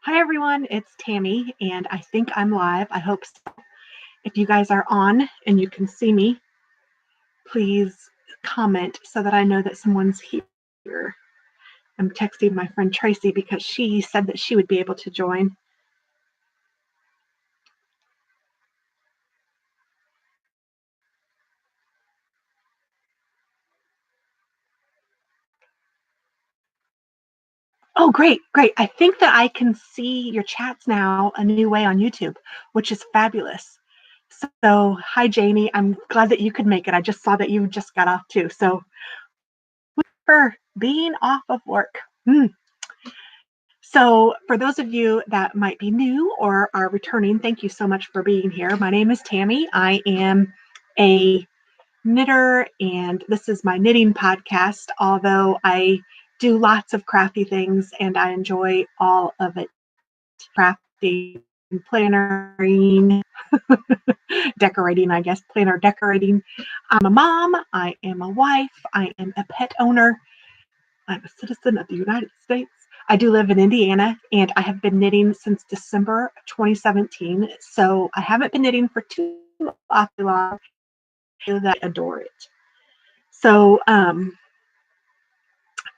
Hi everyone, it's Tammy, and I think I'm live. I hope so. If you guys are on and you can see me, please comment so that I know that someone's here. I'm texting my friend Tracy because she said that she would be able to join. Oh, great. I think that I can see your chats now a new way on YouTube, which is fabulous. So, hi, Janie. I'm glad that you could make it. I just saw that you just got off too. So, for being off of work. So, for those of you that might be new or are returning, thank you so much for being here. My name is Tammy. I am a knitter, and this is my knitting podcast, although I do lots of crafty things and I enjoy all of it. Crafting, plannering, decorating, I guess, planner decorating. I'm a mom, I am a wife, I am a pet owner, I'm a citizen of the United States. I do live in Indiana, and I have been knitting since December 2017. So I haven't been knitting for too long. I adore it. So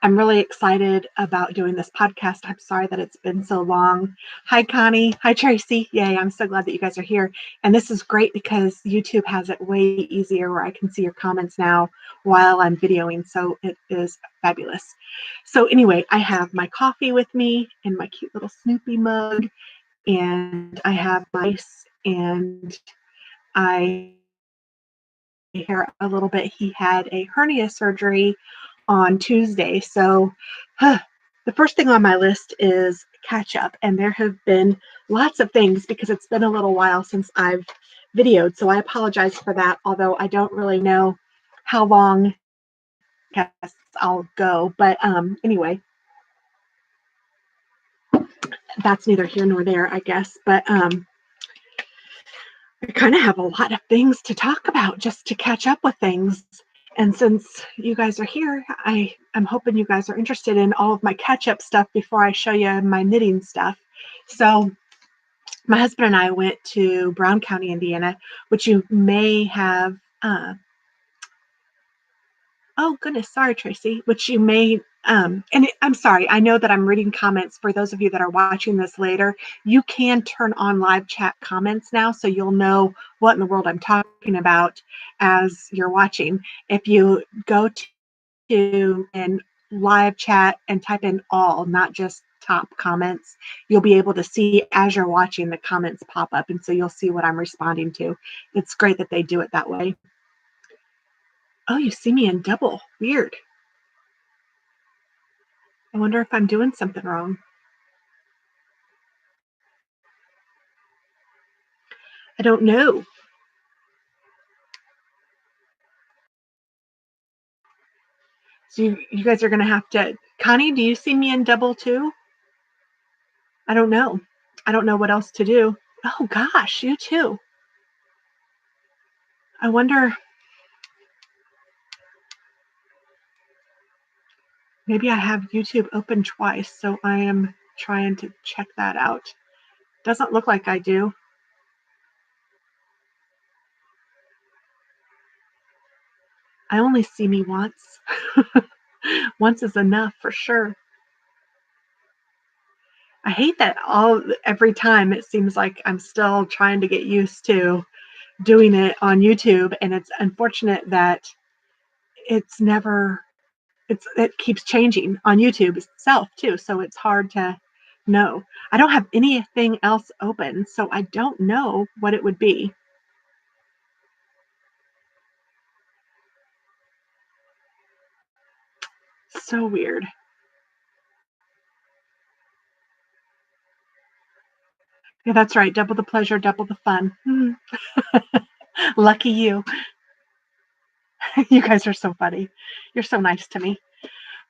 I'm really excited about doing this podcast. I'm sorry that it's been so long. Hi, Connie. Hi, Tracy. Yay, I'm so glad that you guys are here. And this is great because YouTube has it way easier where I can see your comments now while I'm videoing. So it is fabulous. So anyway, I have my coffee with me in my cute little Snoopy mug. And I have mice, and I here a little bit. He had a hernia surgery on Tuesday. So the first thing on my list is catch up. And there have been lots of things because it's been a little while since I've videoed. So I apologize for that, although I don't really know how long I'll go. But anyway, that's neither here nor there, I guess. But I kind of have a lot of things to talk about just to catch up with things. And since you guys are here, I'm hoping you guys are interested in all of my catch-up stuff before I show you my knitting stuff. So my husband and I went to Brown County, Indiana, which you may have, oh goodness, sorry, Tracy, which you may, I'm sorry, I know that I'm reading comments. For those of you that are watching this later, you can turn on live chat comments now, so you'll know what in the world I'm talking about as you're watching. If you go to and live chat and type in all, not just top comments, you'll be able to see as you're watching the comments pop up, and so you'll see what I'm responding to. It's great that they do it that way. Oh, you see me in double. Weird. I wonder if I'm doing something wrong. I don't know. So you guys are going to have to... Connie, do you see me in double too? I don't know. I don't know what else to do. Oh, gosh, you too. I wonder... Maybe I have YouTube open twice, so I am trying to check that out. Doesn't look like I do. I only see me once. Once is enough for sure. I hate that every time it seems like I'm still trying to get used to doing it on YouTube, and it's unfortunate that it keeps changing on YouTube itself too, so it's hard to know. I don't have anything else open, so I don't know what it would be. So weird. Yeah, that's right. Double the pleasure, double the fun. Lucky you. You guys are so funny. You're so nice to me.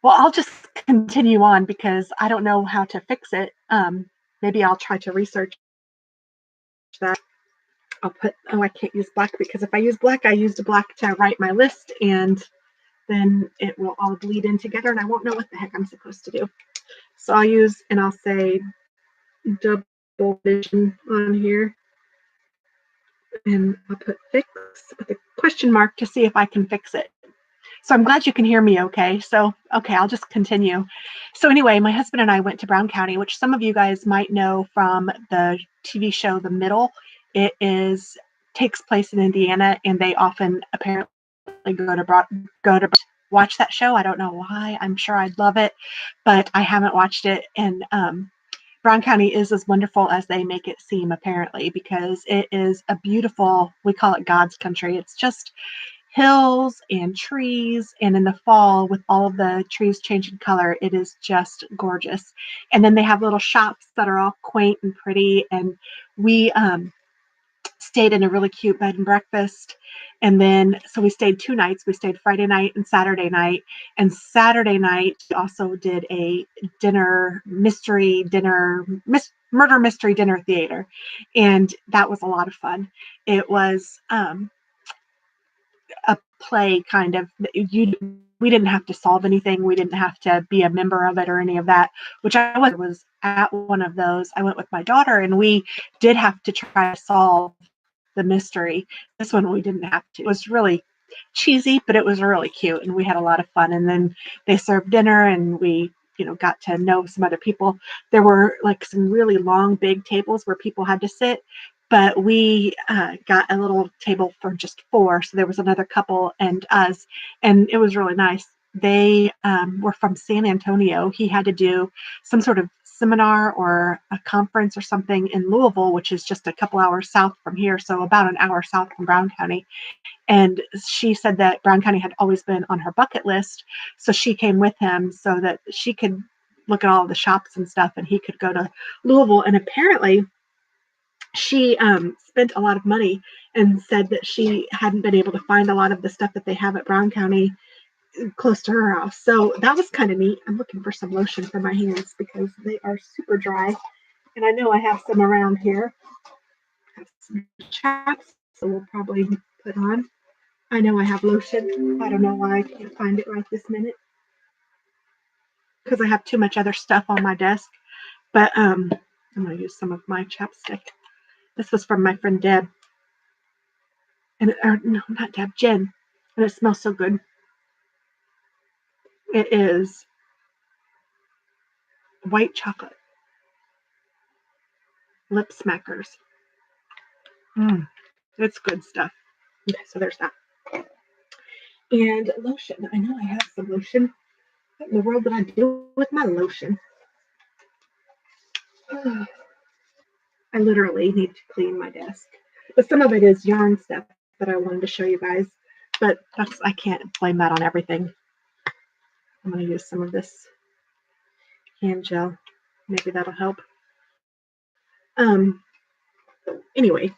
Well, I'll just continue on because I don't know how to fix it. Maybe I'll try to research that. I'll put, oh, I can't use black because if I use black, I used black to write my list, and then it will all bleed in together and I won't know what the heck I'm supposed to do. So I'll use, and I'll say double vision on here. And I'll put fix with a question mark to see if I can fix it. So I'm glad you can hear me okay. So, okay, I'll just continue. So anyway, my husband and I went to Brown County, which some of you guys might know from the TV show The Middle. It takes place in Indiana, and they often apparently go to watch that show. I don't know why. I'm sure I'd love it, but I haven't watched it. And Brown County is as wonderful as they make it seem, apparently, because it is a beautiful, we call it God's country. It's just hills and trees, and in the fall with all of the trees changing color, it is just gorgeous. And then they have little shops that are all quaint and pretty, and we stayed in a really cute bed and breakfast. And then so we stayed 2 nights. We stayed Friday night and Saturday night. And Saturday night we also did a murder mystery dinner theater, and that was a lot of fun. It was a play kind of. We didn't have to solve anything. We didn't have to be a member of it or any of that, which I was at one of those. I went with my daughter, and we did have to try to solve the mystery. This one we didn't have to. It was really cheesy, but it was really cute, and we had a lot of fun. And then they served dinner, and we got to know some other people. There were like some really long big tables where people had to sit, but we got a little table for just 4, so there was another couple and us, and it was really nice. They were from San Antonio. He had to do some sort of seminar or a conference or something in Louisville, which is just a couple hours south from here, so about an hour south from Brown County. And she said that Brown County had always been on her bucket list, so she came with him so that she could look at all the shops and stuff, and he could go to Louisville. And apparently she spent a lot of money and said that she hadn't been able to find a lot of the stuff that they have at Brown County close to her house. So that was kind of neat. I'm looking for some lotion for my hands because they are super dry. And I know I have some around here. I have some chaps, so we'll probably put on. I know I have lotion. I don't know why I can't find it right this minute because I have too much other stuff on my desk. But I'm going to use some of my chapstick. This was from my friend Deb. No, not Deb, Jen. And it smells so good. It is white chocolate lip smackers. It's good stuff. Okay, so there's that. And lotion. I know I have some lotion. What in the world did I do with my lotion? I literally need to clean my desk. But some of it is yarn stuff that I wanted to show you guys. But I can't blame that on everything. I'm going to use some of this hand gel. Maybe that'll help. Anyway,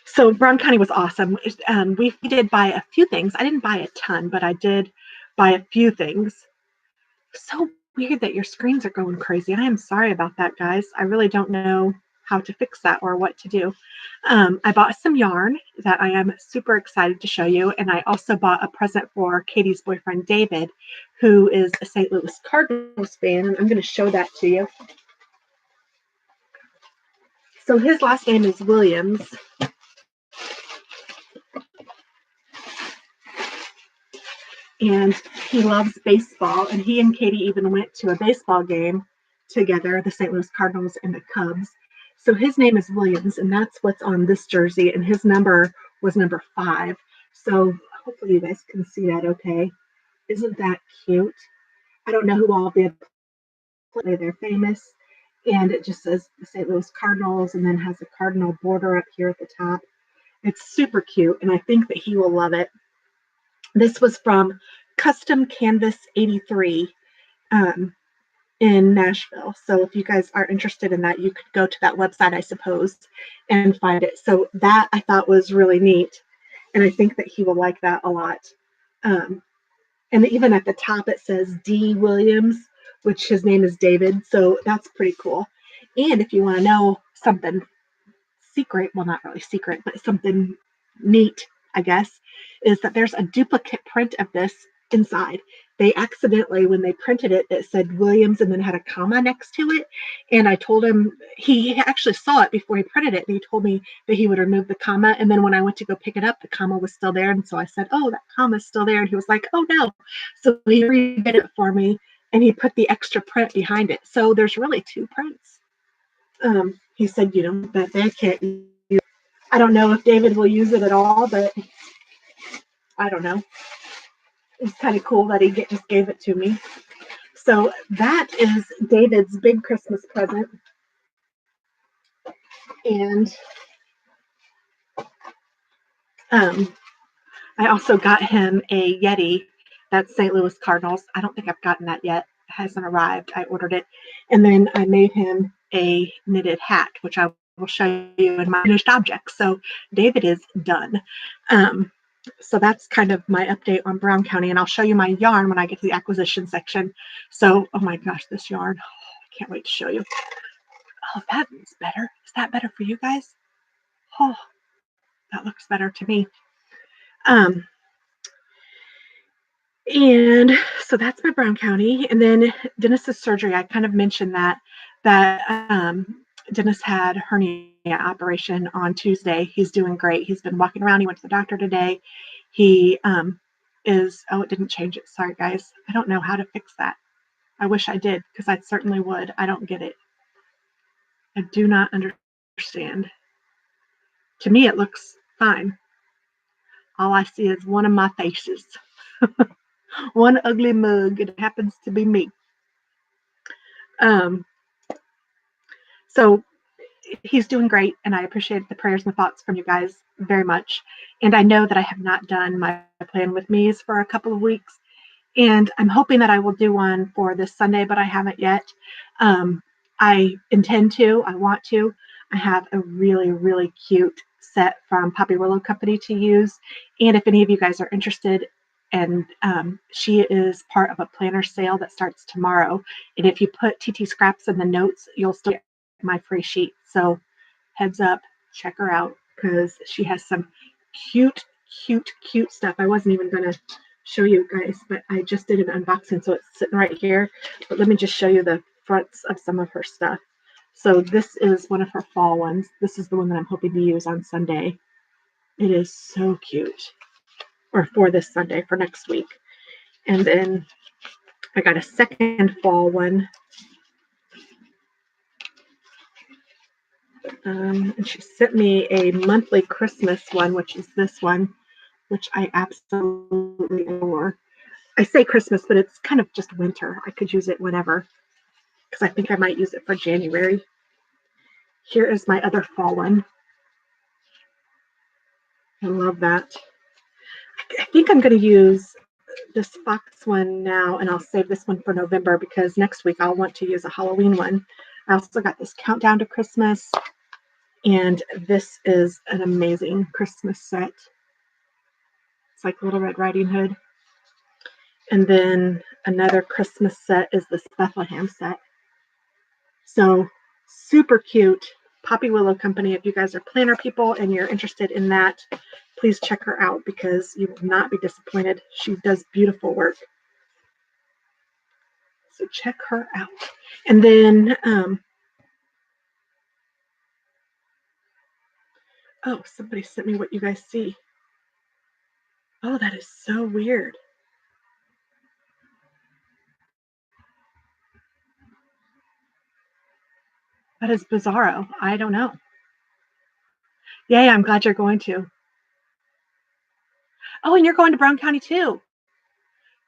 so Brown County was awesome. We did buy a few things. I didn't buy a ton, but I did buy a few things. So weird that your screens are going crazy. I am sorry about that, guys. I really don't know how to fix that or what to do. I bought some yarn that I am super excited to show you, and I also bought a present for Katie's boyfriend, David, who is a St. Louis Cardinals fan, and I'm going to show that to you. So his last name is Williams. And he loves baseball, and he and Katie even went to a baseball game together, the St. Louis Cardinals and the Cubs. So his name is Williams, and that's what's on this jersey, and his number was number 5. So hopefully you guys can see that okay. Isn't that cute? I don't know who all did play. They're famous. And it just says the St. Louis Cardinals and then has a cardinal border up here at the top. It's super cute, and I think that he will love it. This was from Custom Canvas 83 in Nashville. So if you guys are interested in that, you could go to that website, I suppose, and find it. So that I thought was really neat, and I think that he will like that a lot. And even at the top, it says D. Williams, which his name is David. So that's pretty cool. And if you want to know something secret, well, not really secret, but something neat, I guess, is that there's a duplicate print of this inside. They accidentally, when they printed it, it said Williams and then had a comma next to it. And I told him, he actually saw it before he printed it, and he told me that he would remove the comma. And then when I went to go pick it up, the comma was still there. And so I said, oh, that comma is still there. And he was like, oh no. So he redid it for me, and he put the extra print behind it. So there's really 2 prints. He said, that they can't use it. I don't know if David will use it at all, but I don't know. It's kind of cool that he just gave it to me. So that is David's big Christmas present. And I also got him a Yeti. That's St. Louis Cardinals. I don't think I've gotten that yet. It hasn't arrived. I ordered it. And then I made him a knitted hat, which I will show you in my finished objects. So David is done. So that's kind of my update on Brown County. And I'll show you my yarn when I get to the acquisition section. So, oh my gosh, this yarn. I can't wait to show you. Oh, that is better. Is that better for you guys? Oh, that looks better to me. And so that's my Brown County. And then Dennis's surgery, I kind of mentioned that Dennis had hernia operation on Tuesday. He's doing great. He's been walking around. He went to the doctor today. He it didn't change it. Sorry, guys. I don't know how to fix that. I wish I did, because I certainly would. I don't get it. I do not understand. To me, it looks fine. All I see is one of my faces. One ugly mug. It happens to be me. So he's doing great, and I appreciate the prayers and the thoughts from you guys very much. And I know that I have not done my plan with me's for a couple of weeks, and I'm hoping that I will do one for this Sunday, but I haven't yet. I intend to. I want to. I have a really, really cute set from Poppy Willow Company to use, and if any of you guys are interested, and she is part of a planner sale that starts tomorrow, and if you put TT.Scraps in the notes, you'll still get my free sheet. So heads up, check her out, because she has some cute stuff. I wasn't even going to show you guys, but I just did an unboxing, so it's sitting right here. But let me just show you the fronts of some of her stuff. So this is one of her fall ones. This is the one that I'm hoping to use on Sunday. It is so cute. Or for this Sunday, for next week. And then I got a second fall one. And she sent me a monthly Christmas one, which is this one, which I absolutely adore. I say Christmas, but it's kind of just winter. I could use it whenever, because I think I might use it for January. Here is my other fall one. I love that. I think I'm going to use this fox one now, and I'll save this one for November, because next week I'll want to use a Halloween one. I also got this countdown to Christmas, and this is an amazing Christmas set. It's like Little Red Riding Hood. And then another Christmas set is this Bethlehem set. So super cute. Poppy Willow Company. If you guys are planner people and you're interested in that, please check her out, because you will not be disappointed. She does beautiful work. So check her out. And then, oh, somebody sent me what you guys see. Oh, that is so weird. That is bizarro. I don't know. Yay, I'm glad you're going to. Oh, and you're going to Brown County too.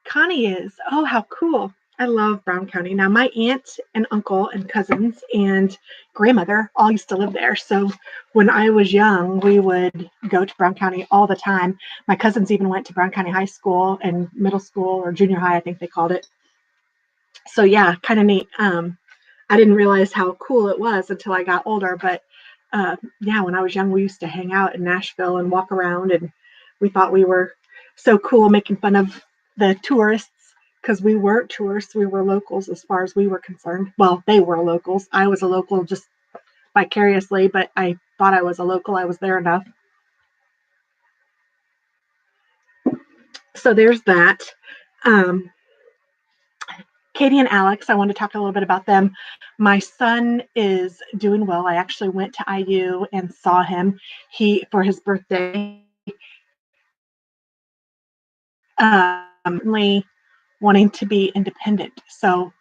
Connie is. Oh, how cool. I love Brown County. Now, my aunt and uncle and cousins and grandmother all used to live there. So when I was young, we would go to Brown County all the time. My cousins even went to Brown County High School and middle school, or junior high, I think they called it. So yeah, kind of neat. I didn't realize how cool it was until I got older. But yeah, when I was young, we used to hang out in Nashville and walk around, and we thought we were so cool, making fun of the tourists, because we weren't tourists. We were locals as far as we were concerned. Well, they were locals. I was a local just vicariously, but I thought I was a local. I was there enough. So there's that. Um, Katie and Alex, I want to talk a little bit about them. My son is doing well. I actually went to IU and saw him. For his birthday. Wanting to be independent. So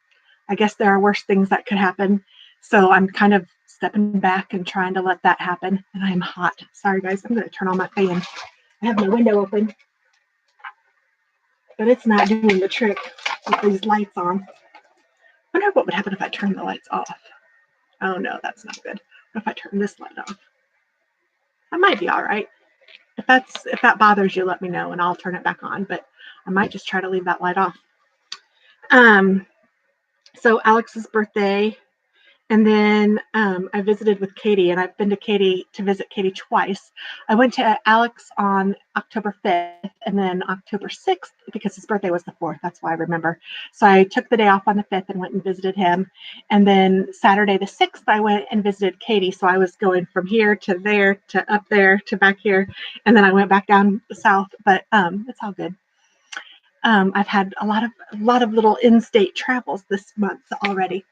I guess there are worse things that could happen. So I'm kind of stepping back and trying to let that happen. And I'm hot. Sorry, guys. I'm going to turn on my fan. I have my window open, but it's not doing the trick with these lights on. I wonder what would happen if I turn the lights off. Oh, no, that's not good. What if I turn this light off? That might be all right. If that bothers you, let me know, and I'll turn it back on. But I might just try to leave that light off. So Alex's birthday, and then I visited with Katie, and I've been to visit Katie twice. I went to Alex on October 5th, and then October 6th, because his birthday was the 4th. That's why I remember. So I took the day off on the 5th and went and visited him. And then Saturday the 6th, I went and visited Katie. So I was going from here to there to up there to back here, and then I went back down south. But it's all good. I've had a lot of little in-state travels this month already.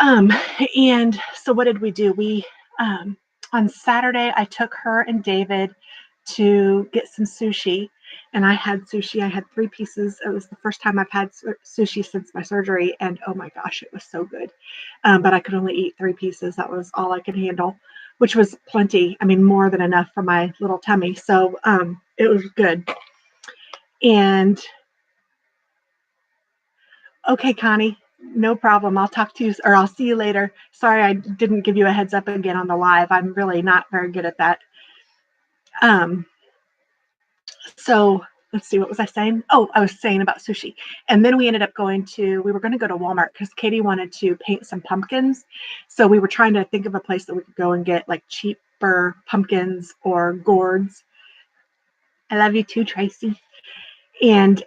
And so what did we do? We on Saturday I took her and David to get some sushi, and I had sushi. I had 3 pieces. It was the first time I've had sushi since my surgery, and oh my gosh, it was so good. But I could only eat 3 pieces. That was all I could handle, which was plenty. I mean, more than enough for my little tummy. So it was good. And okay, Connie, no problem. I'll talk to you, or I'll see you later. Sorry, I didn't give you a heads up again on the live. I'm really not very good at that. So let's see, what was I saying? Oh, I was saying about sushi. And then we ended up we were going to go to Walmart because Katie wanted to paint some pumpkins. So we were trying to think of a place that we could go and get like cheaper pumpkins or gourds. I love you too, Tracy. And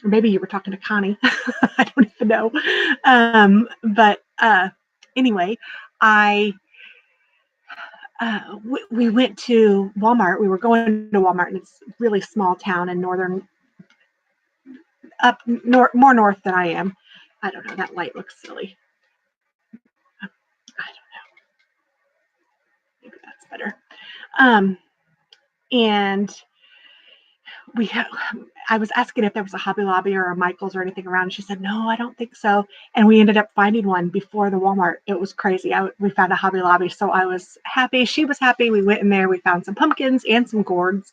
maybe you were talking to Connie. I don't even know. But anyway, we went to Walmart. We were going to Walmart, and it's a really small town in northern, more north than I am. I don't know. That light looks silly. I don't know. Maybe that's better. And I was asking if there was a Hobby Lobby or a Michael's or anything around. She said, no, I don't think so. And we ended up finding one before the Walmart. It was crazy. We found a Hobby Lobby. So I was happy. She was happy. We went in there. We found some pumpkins and some gourds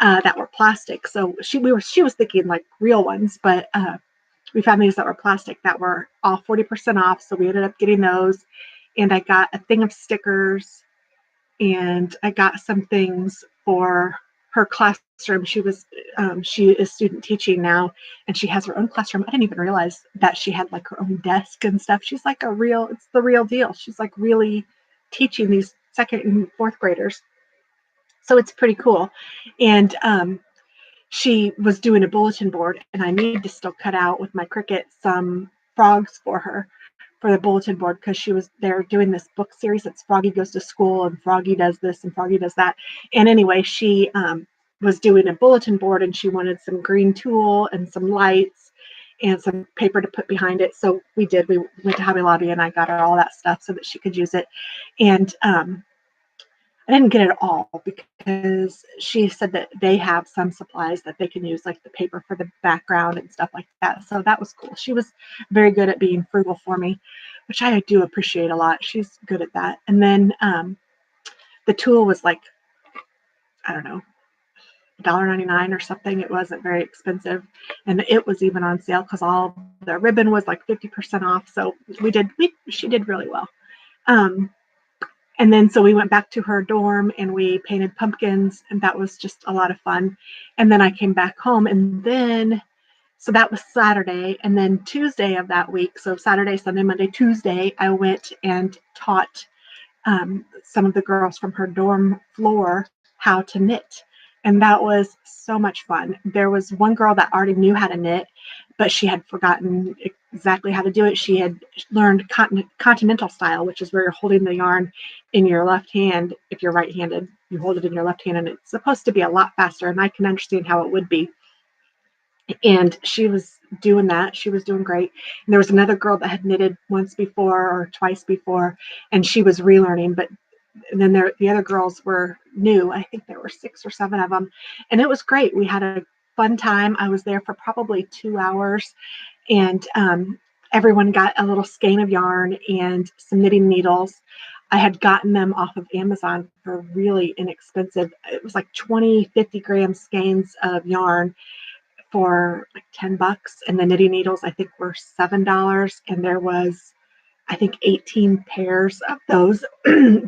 that were plastic. So she was thinking like real ones, but we found these that were plastic that were all 40% off. So we ended up getting those. And I got a thing of stickers, and I got some things for her classroom. She is student teaching now, and she has her own classroom. I didn't even realize that she had like her own desk and stuff. She's like it's the real deal. She's like really teaching these 2nd and 4th graders. So it's pretty cool. And she was doing a bulletin board, and I need to still cut out with my Cricut some frogs for her for the bulletin board, because they're doing this book series. It's Froggy Goes to School, and Froggy does this and Froggy does that. And anyway, she was doing a bulletin board, and she wanted some green tulle and some lights and some paper to put behind it. So we went to Hobby Lobby, and I got her all that stuff so that she could use it. And I didn't get it all because she said that they have some supplies that they can use, like the paper for the background and stuff like that. So that was cool. She was very good at being frugal for me, which I do appreciate a lot. She's good at that. And then the tool was like, I don't know, $1.99 or something. It wasn't very expensive. And it was even on sale because all the ribbon was like 50% off. So she did really well. And then so we went back to her dorm and we painted pumpkins, and that was just a lot of fun. And then I came back home, and then so that was Saturday. And then Tuesday of that week, so Saturday, Sunday, Monday, Tuesday, I went and taught some of the girls from her dorm floor how to knit. And that was so much fun. There was one girl that already knew how to knit, but she had forgotten exactly how to do it. She had learned continental style, which is where you're holding the yarn in your left hand. If you're right-handed, you hold it in your left hand, and it's supposed to be a lot faster. And I can understand how it would be. And she was doing that. She was doing great. And there was another girl that had knitted once before or twice before, and she was relearning. But then the other girls were new. I think there were 6 or 7 of them, and it was great. We had a fun time. I was there for probably 2 hours, and everyone got a little skein of yarn and some knitting needles. I had gotten them off of Amazon for really inexpensive. It was like 20, 50 gram skeins of yarn for like $10. And the knitting needles, I think, were $7. And there was, I think, 18 pairs of those,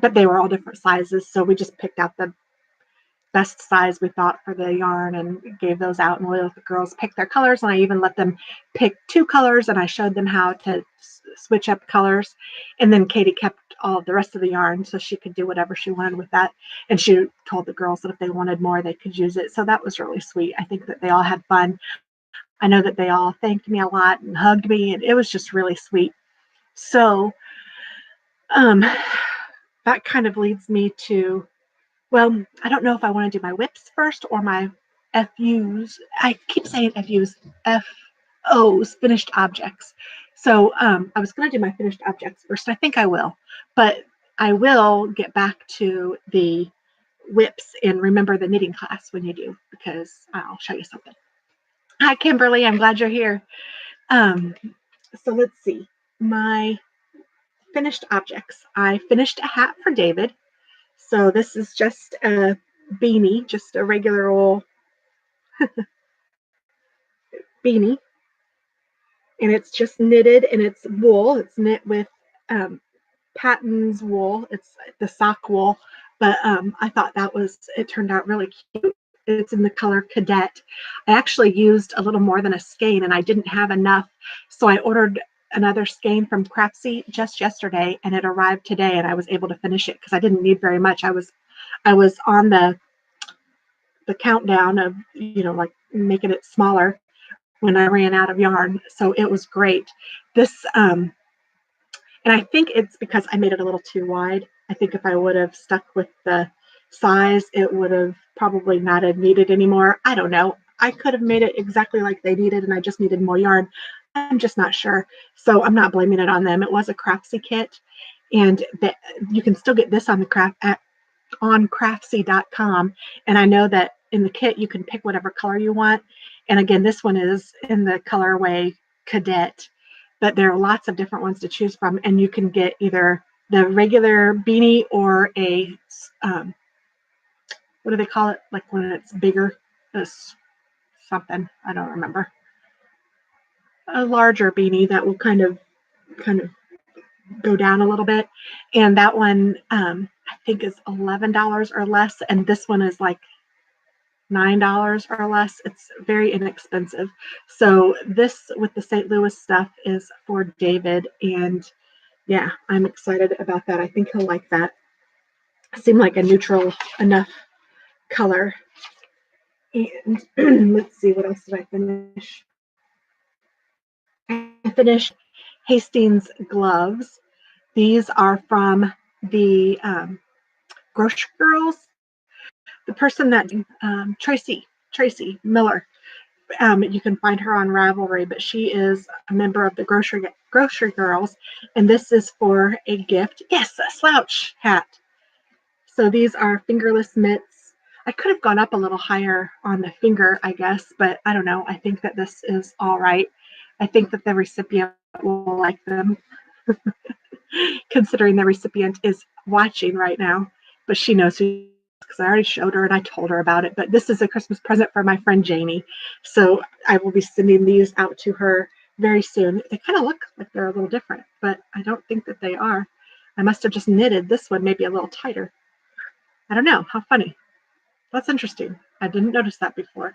but they were all different sizes. So we just picked out the best size we thought for the yarn and gave those out, and we let the girls pick their colors. And I even let them pick 2 colors, and I showed them how to switch up colors. And then Katie kept all of the rest of the yarn so she could do whatever she wanted with that. And she told the girls that if they wanted more, they could use it. So that was really sweet. I think that they all had fun. I know that they all thanked me a lot and hugged me, and it was just really sweet. So that kind of leads me to, well, I don't know if I want to do my whips first or my FUs. I keep saying FUs, FOs, finished objects. So I was going to do my finished objects first. I think I will, but I will get back to the whips and remember the knitting class when you do, because I'll show you something. Hi, Kimberly. I'm glad you're here. So let's see. My finished objects. I finished a hat for David. So this is just a beanie, just a regular old beanie. And it's just knitted, and it's wool. It's knit with Patton's wool. It's the sock wool. But I thought it turned out really cute. It's in the color Cadet. I actually used a little more than a skein, and I didn't have enough. So I ordered another skein from Craftsy just yesterday, and it arrived today, and I was able to finish it because I didn't need very much. I was on the countdown of, like making it smaller when I ran out of yarn. So it was great. This, and I think it's because I made it a little too wide. I think if I would have stuck with the size, it would have probably not have needed anymore. I don't know. I could have made it exactly like they needed, and I just needed more yarn. I'm just not sure. So I'm not blaming it on them. It was a Craftsy kit, and you can still get this on the on craftsy.com. And I know that in the kit, you can pick whatever color you want. And again, this one is in the colorway Cadet, but there are lots of different ones to choose from. And you can get either the regular beanie or a, what do they call it? Like when it's bigger, something, I don't remember. A larger beanie that will kind of go down a little bit. And that one, I think is $11 or less. And this one is like $9 or less. It's very inexpensive. So this with the St. Louis stuff is for David. And yeah, I'm excited about that. I think he'll like that. It seemed like a neutral enough color. And let's see, what else did I finish? I finished Hastings Gloves. These are from the Grocery Girls. The person that Tracy Miller. You can find her on Ravelry, but she is a member of the Grocery Girls, and this is for a gift. Yes, a slouch hat. So these are fingerless mitts. I could have gone up a little higher on the finger, I guess, but I don't know. I think that this is all right. I think that the recipient will like them, considering the recipient is watching right now, but she knows who, because I already showed her and I told her about it. But this is a Christmas present for my friend Janie. So I will be sending these out to her very soon. They kind of look like they're a little different, but I don't think that they are. I must have just knitted this one maybe a little tighter. I don't know. How funny. That's interesting. I didn't notice that before.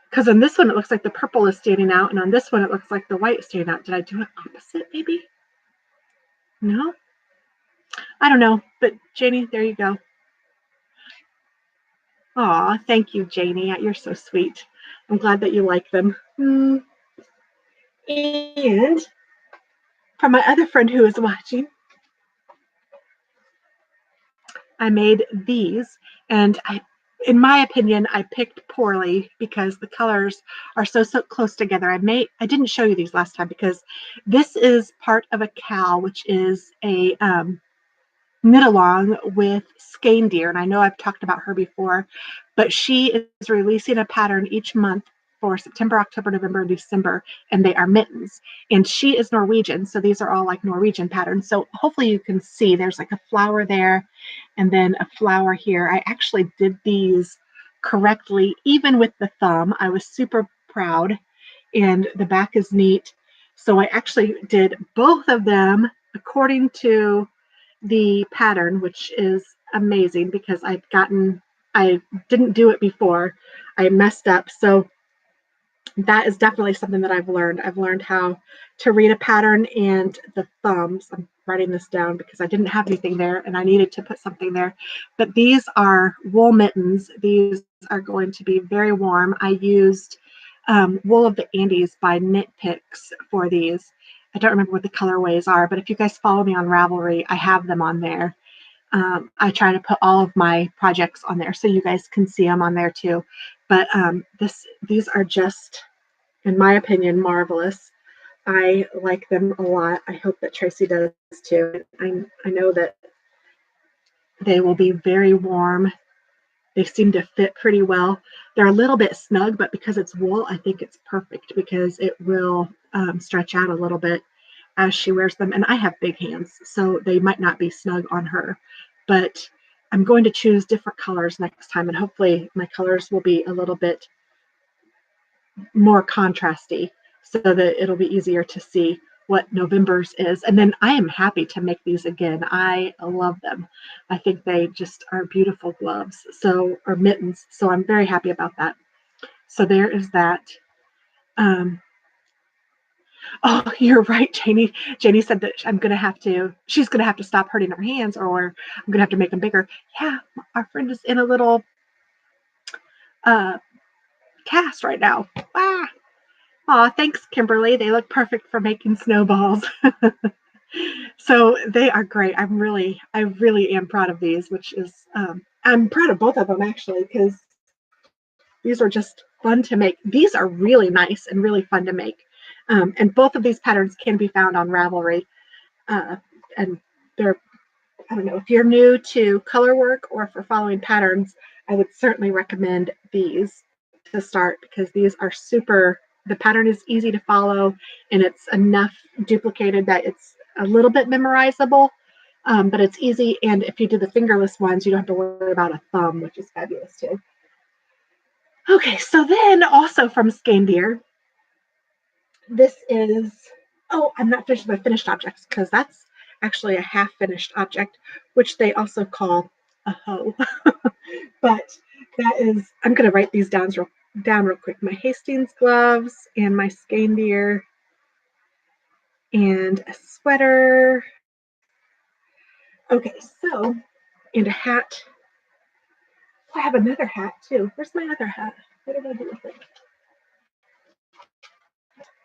Because on this one, it looks like the purple is standing out, and on this one, it looks like the white is standing out. Did I do it opposite, maybe? No? I don't know. But Janie, there you go. Aw, thank you, Janie. You're so sweet. I'm glad that you like them. And for my other friend who is watching, I made these, and in my opinion, I picked poorly because the colors are so close together. I didn't show you these last time because this is part of a cow, which is a knit along with skein deer, and I know I've talked about her before, but she is releasing a pattern each month for September, October, November, and December, and they are mittens. And she is Norwegian, so these are all like Norwegian patterns. So hopefully you can see there's like a flower there and then a flower here. I actually did these correctly, even with the thumb. I was super proud, and the back is neat. So I actually did both of them according to the pattern, which is amazing because I didn't do it before. I messed up. So that is definitely something that I've learned. I've learned how to read a pattern and the thumbs. I'm writing this down because I didn't have anything there and I needed to put something there. But these are wool mittens. These are going to be very warm. I used Wool of the Andes by Knit Picks for these. I don't remember what the colorways are, but if you guys follow me on Ravelry, I have them on there. I try to put all of my projects on there so you guys can see them on there too. But these are just, in my opinion, marvelous. I like them a lot. I hope that Tracy does too. I know that they will be very warm. They seem to fit pretty well. They're a little bit snug, but because it's wool, I think it's perfect because it will stretch out a little bit as she wears them. And I have big hands, so they might not be snug on her. But I'm going to choose different colors next time, and hopefully my colors will be a little bit more contrasty so that it'll be easier to see what November's is. And then I am happy to make these again. I love them. I think they just are beautiful gloves, or mittens. So I'm very happy about that. So there is that. Oh, you're right, Janie. Janie said that she's going to have to stop hurting her hands or I'm going to have to make them bigger. Yeah, our friend is in a little cast right now. Ah. Aw, thanks, Kimberly. They look perfect for making snowballs. So they are great. I really am proud of these, which is, I'm proud of both of them actually, because these are just fun to make. These are really nice and really fun to make. And both of these patterns can be found on Ravelry. And they're, I don't know, if you're new to color work or for following patterns, I would certainly recommend these to start because these are the pattern is easy to follow and it's enough duplicated that it's a little bit memorizable, but it's easy. And if you do the fingerless ones, you don't have to worry about a thumb, which is fabulous too. Okay, so then also from Skein Deer, this is, I'm not finished with finished objects because that's actually a half finished object, which they also call a hoe. But that is, I'm going to write these down real quick. My Hastings gloves and my Skein Deer and a sweater. Okay, so, and a hat. I have another hat too. Where's my other hat? What did I do with it?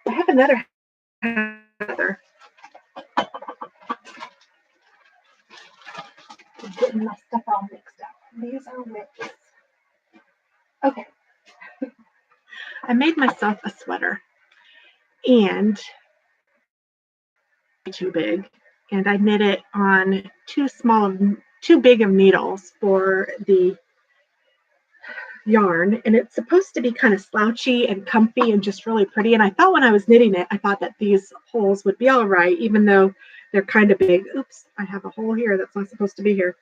I have another hat. I'm getting my stuff all mixed up. These are witches. Okay. I made myself a sweater and too big, and I knit it on too big of needles for the yarn, and it's supposed to be kind of slouchy and comfy and just really pretty. And I thought when I was knitting it, I thought that these holes would be all right, even though they're kind of big. Oops, I have a hole here that's not supposed to be here.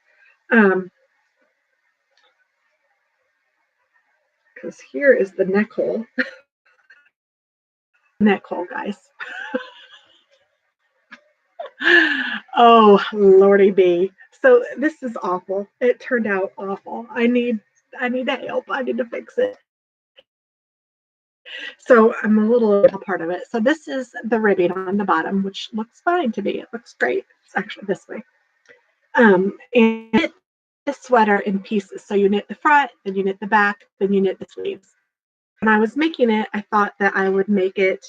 Because here is the neck hole. Neck hole, guys. Oh, Lordy B. So this is awful. It turned out awful. I need help. I need to fix it. So I'm a little part of it. So this is the ribbing on the bottom, which looks fine to me. It looks great. It's actually this way. And knit the sweater in pieces. So you knit the front, then you knit the back, then you knit the sleeves. When I was making it, I thought that I would make it,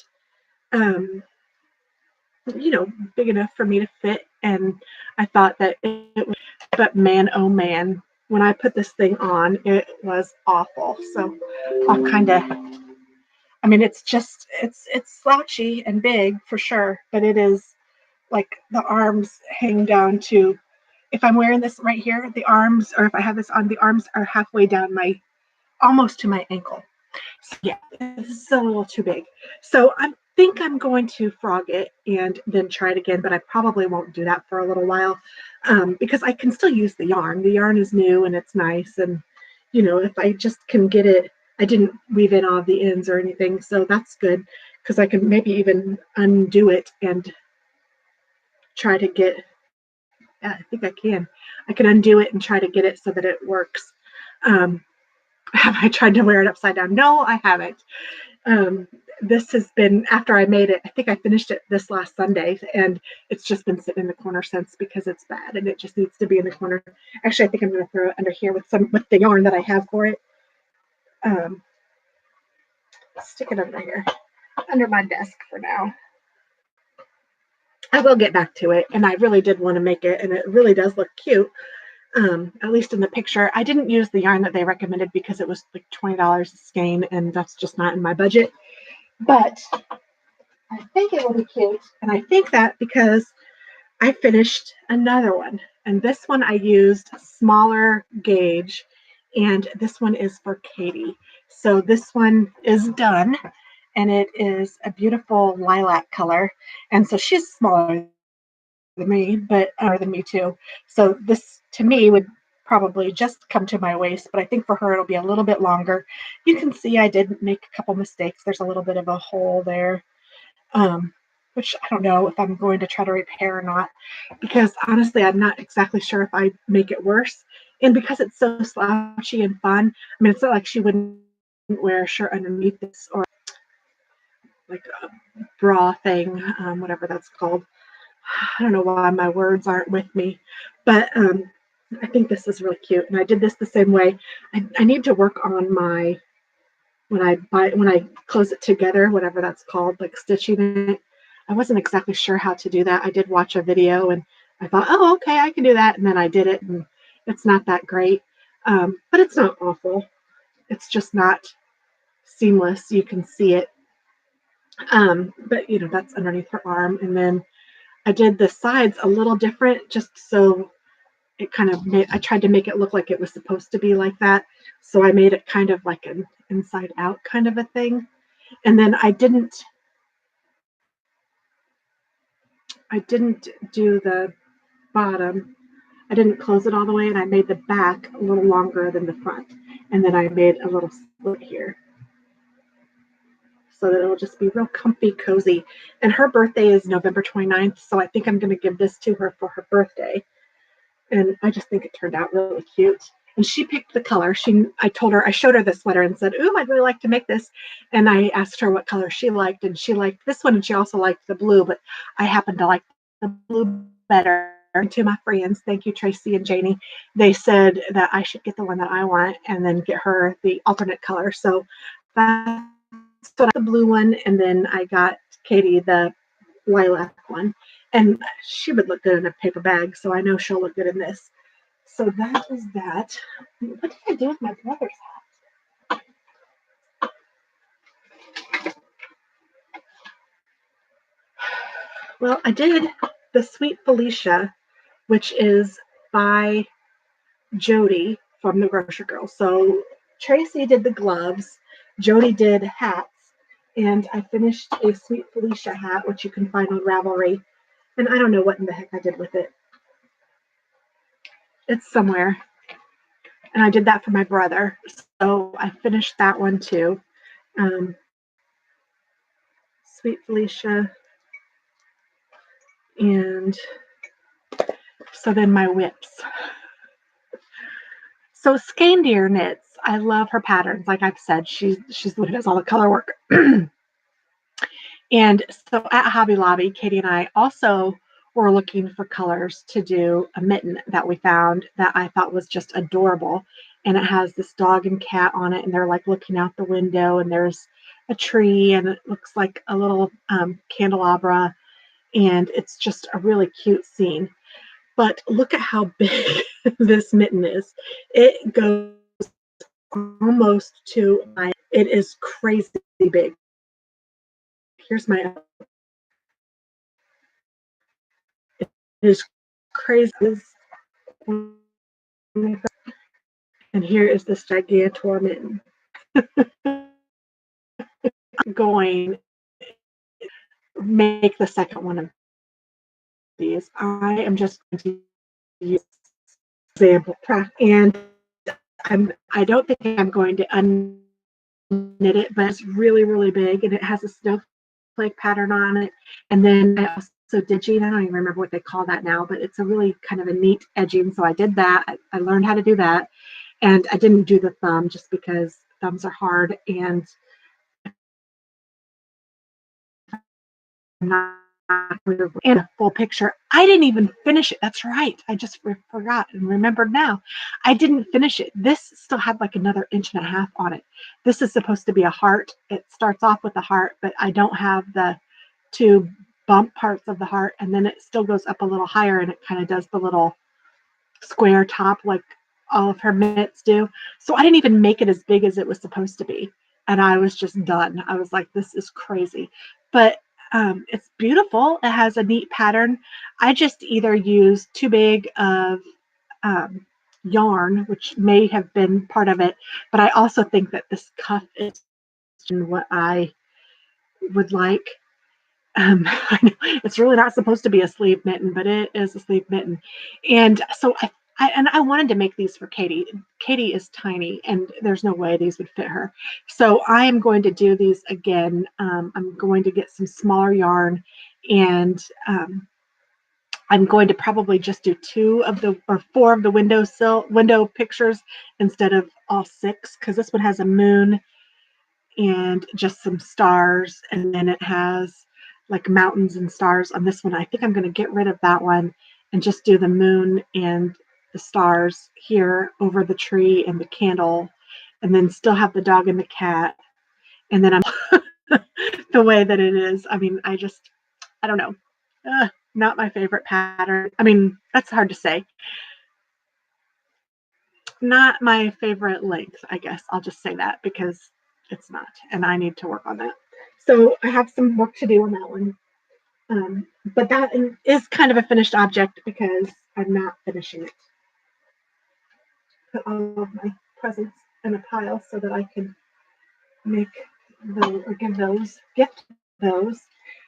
big enough for me to fit. And I thought that it would, but man, oh man, when I put this thing on, it was awful. So I'll kind of, I mean, it's slouchy and big for sure, but it is like the arms hang down to, if I'm wearing this right here, the arms, or if I have this on, the arms are halfway down almost to my ankle. So yeah, this is a little too big. So I think I'm going to frog it and then try it again, but I probably won't do that for a little while because I can still use the yarn. The yarn is new and it's nice. And, you know, if I just can get it, I didn't weave in all the ends or anything. So that's good because I can maybe even undo it and try to get, yeah, I think I can. I can undo it and try to get it so that it works. Have I tried to wear it upside down? No, I haven't. This has been, after I made it, I think I finished it this last Sunday, and it's just been sitting in the corner since because it's bad and it just needs to be in the corner. Actually, I think I'm going to throw it under here with the yarn that I have for it. Stick it under here, under my desk for now. I will get back to it, and I really did want to make it, and it really does look cute. At least in the picture. I didn't use the yarn that they recommended because it was like $20 a skein, and that's just not in my budget. But I think it will be cute, and I think that because I finished another one, and this one I used smaller gauge, and this one is for Katie. So this one is done, and it is a beautiful lilac color, and so she's smaller than me, but than me too. So this to me would probably just come to my waist, but I think for her it'll be a little bit longer. You can see I did make a couple mistakes. There's a little bit of a hole there, which I don't know if I'm going to try to repair or not, because honestly, I'm not exactly sure if I make it worse. And because it's so slouchy and fun, I mean, it's not like she wouldn't wear a shirt underneath this or like a bra thing, whatever that's called. I don't know why my words aren't with me, but I think this is really cute. And I did this the same way. I need to work on my, when I close it together, whatever that's called, like stitching it. I wasn't exactly sure how to do that. I did watch a video and I thought, oh, okay, I can do that. And then I did it and it's not that great, but it's not awful. It's just not seamless. You can see it. But you know, that's underneath her arm. And then I did the sides a little different just so it kind of made, I tried to make it look like it was supposed to be like that. So I made it kind of like an inside out kind of a thing. And then I didn't do the bottom. I didn't close it all the way and I made the back a little longer than the front. And then I made a little slit here so that it'll just be real comfy, cozy. And her birthday is November 29th. So I think I'm going to give this to her for her birthday. And I just think it turned out really cute. And she picked the color. I showed her the sweater and said, ooh, I'd really like to make this. And I asked her what color she liked, and she liked this one, and she also liked the blue, but I happen to like the blue better. And to my friends, thank you, Tracy and Janie, they said that I should get the one that I want and then get her the alternate color. So that's the blue one, and then I got Katie the lilac one. And she would look good in a paper bag, so I know she'll look good in this. So that is that. What did I do with my brother's hat? Well, I did the Sweet Felicia, which is by Jody from the Grocery Girl. So Tracy did the gloves, Jody did hats, and I finished a Sweet Felicia hat, which you can find on Ravelry. And I don't know what in the heck I did with it. It's somewhere. And I did that for my brother. So I finished that one too. Sweet Felicia. And so then my whips. So Skandir Knits. I love her patterns. Like I've said, she's the one who does all the color work. And so at Hobby Lobby, Katie and I also were looking for colors to do a mitten that we found that I thought was just adorable. And it has this dog and cat on it, and they're like looking out the window, and there's a tree, and it looks like a little candelabra, and it's just a really cute scene. But look at how big this mitten is. It goes almost to my, it is crazy big. Here's my, it is crazy. And here is this gigantor mitten. I'm going to make the second one of these. I am just going to use example and I don't think I'm going to unknit it, but it's really, really big and it has a snowflake pattern on it. And then I also did, I don't even remember what they call that now, but it's a really kind of a neat edging. So I did that. I learned how to do that. And I didn't do the thumb just because thumbs are hard and I'm not in a full picture. I didn't even finish it. That's right. I just forgot and remembered now. I didn't finish it. This still had like another 1.5 inches on it. This is supposed to be a heart. It starts off with a heart, but I don't have the 2 bump parts of the heart. And then it still goes up a little higher and it kind of does the little square top like all of her mitts do. So I didn't even make it as big as it was supposed to be. And I was just done. I was like, this is crazy. But it's beautiful. It has a neat pattern. I just either used too big of yarn, which may have been part of it, but I also think that this cuff is what I would like. It's really not supposed to be a sleeve mitten, but it is a sleeve mitten. And so I wanted to make these for Katie. Katie is tiny and there's no way these would fit her. So I am going to do these again. I'm going to get some smaller yarn and I'm going to probably just do 4 of the window pictures instead of all 6, because this one has a moon and just some stars, and then it has like mountains and stars on this one. I think I'm going to get rid of that one and just do the moon and the stars here over the tree and the candle, and then still have the dog and the cat. And then I'm the way that it is. I mean, I don't know. Not my favorite pattern. I mean, that's hard to say. Not my favorite length, I guess. I'll just say that because it's not, and I need to work on that. So I have some work to do on that one. But that is kind of a finished object because I'm not finishing it. Put all of my presents in a pile so that I can make those or gift those.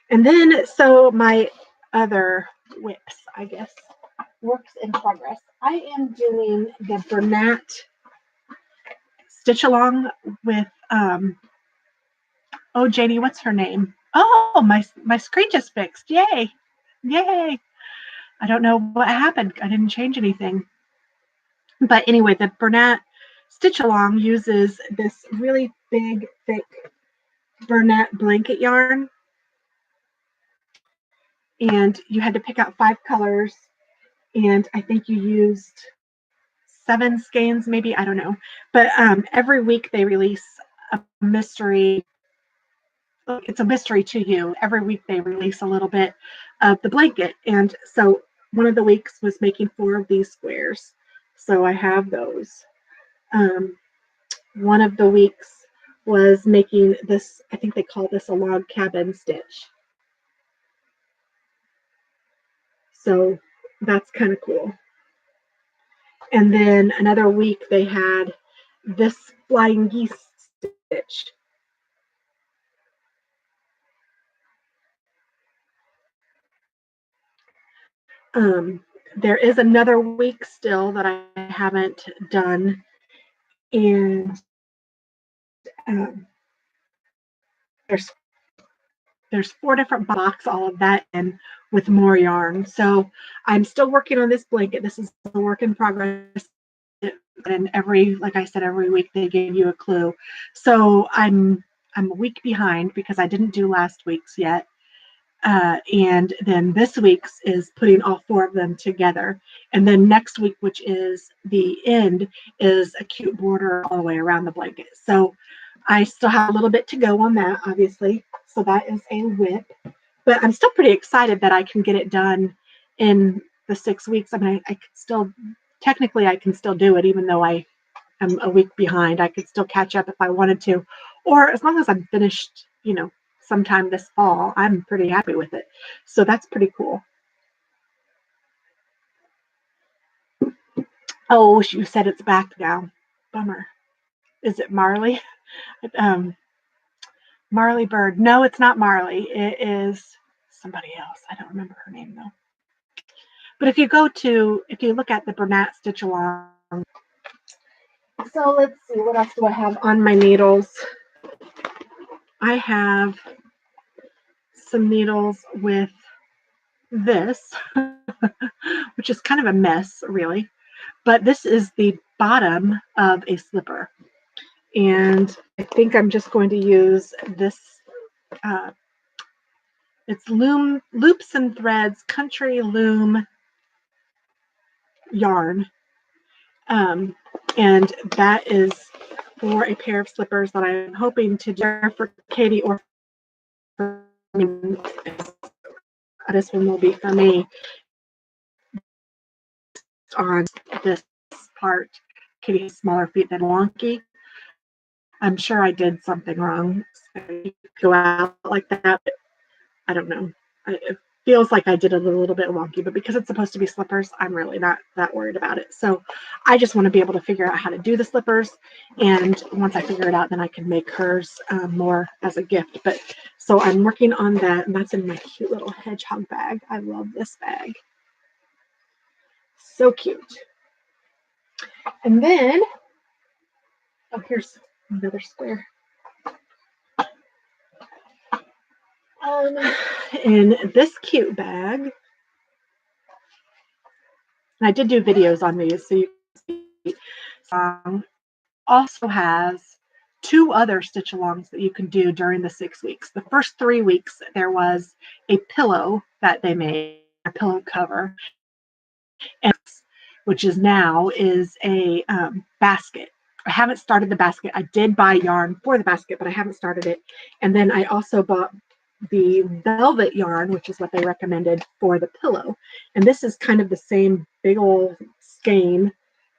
And then, so my other whips, I guess, works in progress. I am doing the Burnett stitch along with oh, Janie, what's her name? Oh, my screen just fixed. Yay. I don't know what happened. I didn't change anything. But anyway, the Burnett stitch along uses this really big, thick Burnett blanket yarn. And you had to pick out 5 colors. And I think you used 7 skeins, maybe, I don't know. But every week they release a mystery. It's a mystery to you. Every week they release a little bit of the blanket. And so one of the weeks was making 4 of these squares. So I have those. One of the weeks was making this, I think they call this a log cabin stitch. So that's kind of cool. And then another week they had this flying geese stitch. There is another week still that I haven't done, and there's 4 different boxes, all of that, and with more yarn. So I'm still working on this blanket. This is a work in progress. And like I said, every week they give you a clue. So I'm a week behind because I didn't do last week's yet. And then this week's is putting all 4 of them together. And then next week, which is the end, is a cute border all the way around the blanket. So I still have a little bit to go on that, obviously. So that is a whip. But I'm still pretty excited that I can get it done in the 6 weeks, I mean, I could still, technically I can still do it, even though I am a week behind. I could still catch up if I wanted to, or as long as I'm finished, sometime this fall, I'm pretty happy with it. So that's pretty cool. Oh, you said it's back now. Bummer. Is it Marley? Marley Bird. No, it's not Marley. It is somebody else. I don't remember her name though. But if you look at the Burnett stitch along, so let's see, what else do I have on my needles? I have some needles with this, which is kind of a mess, really. But this is the bottom of a slipper. And I think I'm just going to use this. It's Loops and Threads Country Loom yarn. And that is for a pair of slippers that I'm hoping to do for Katie or for me. This one will be for me. On this part, Katie has smaller feet than wonky. I'm sure I did something wrong. So go out like that. I don't know. It feels like I did it a little bit wonky, but because it's supposed to be slippers, I'm really not that worried about it. So I just want to be able to figure out how to do the slippers. And once I figure it out, then I can make hers more as a gift. But so I'm working on that, and that's in my cute little hedgehog bag. I love this bag. So cute. And then, oh, here's another square. In this cute bag, and I did do videos on these, so you can see, also has 2 other stitch alongs that you can do during the 6 weeks. The first 3 weeks, there was a pillow that they made, a pillow cover, and which is a basket. I haven't started the basket. I did buy yarn for the basket, but I haven't started it. And then I also bought the velvet yarn, which is what they recommended for the pillow. And this is kind of the same big old skein.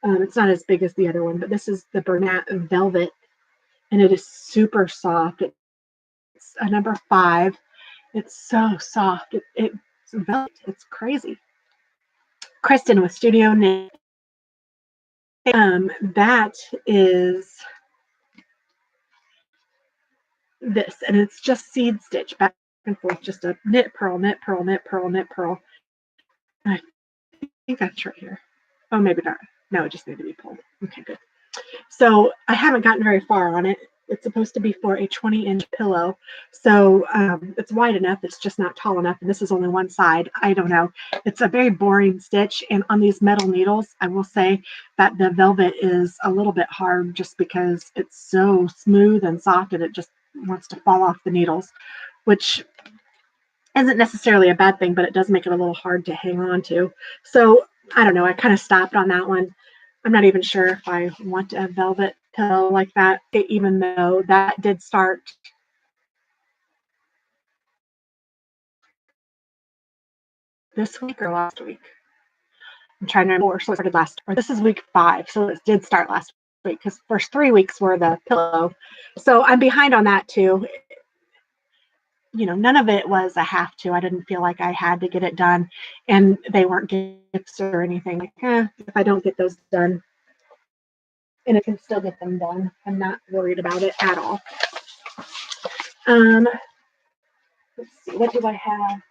It's not as big as the other one, but this is the Burnett velvet, and it is super soft. It's a number 5. It's so soft. It's velvet. It's crazy. Kristen with Studio Knit. That is this, and it's just seed stitch back and forth, just a knit, purl, knit, purl, knit, purl, knit, purl. I think that's right here. Oh, maybe not. No, it just needs to be pulled. Okay, good. So I haven't gotten very far on it. It's supposed to be for a 20-inch pillow. So it's wide enough. It's just not tall enough. And this is only one side. I don't know. It's a very boring stitch. And on these metal needles, I will say that the velvet is a little bit hard just because it's so smooth and soft and it just wants to fall off the needles, which isn't necessarily a bad thing, but it does make it a little hard to hang on to. So I don't know. I kind of stopped on that one. I'm not even sure if I want a velvet pillow like that, even though that did start this week or last week. I'm trying to remember. So it started this is week 5. So it did start last week because first 3 weeks were the pillow. So I'm behind on that too. None of it was a have to. I didn't feel like I had to get it done, and they weren't gifts or anything. Like, if I don't get those done, and I can still get them done, I'm not worried about it at all. Let's see, what do I have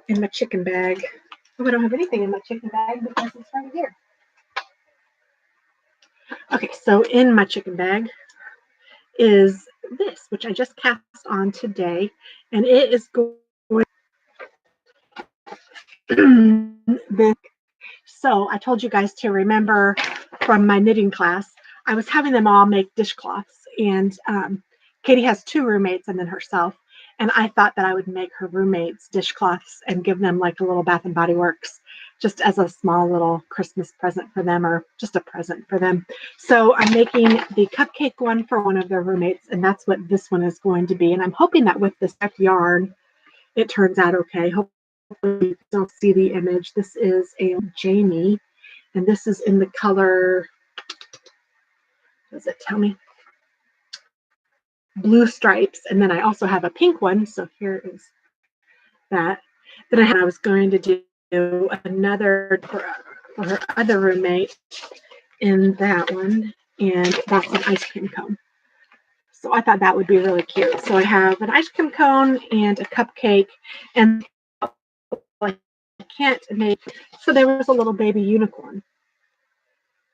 in my chicken bag? Oh, I don't have anything in my chicken bag because it's right here. Okay, so in my chicken bag is this, which I just cast on today, and it is going this. So I told you guys to remember from my knitting class, I was having them all make dishcloths, and Katie has 2 roommates and then herself, and I thought that I would make her roommates dishcloths and give them like a little Bath and Body Works just as a small little Christmas present for them, or just a present for them. So I'm making the cupcake one for one of their roommates, and that's what this one is going to be. And I'm hoping that with this yarn, it turns out okay. you don't see the image. This is a Jamie, and this is in the color, does it tell me? Blue stripes. And then I also have a pink one. So here is that. Then I was going to do another for her other roommate in that one, and that's an ice cream cone. So I thought that would be really cute. So I have an ice cream cone and a cupcake, and I can't make, so there was a little baby unicorn.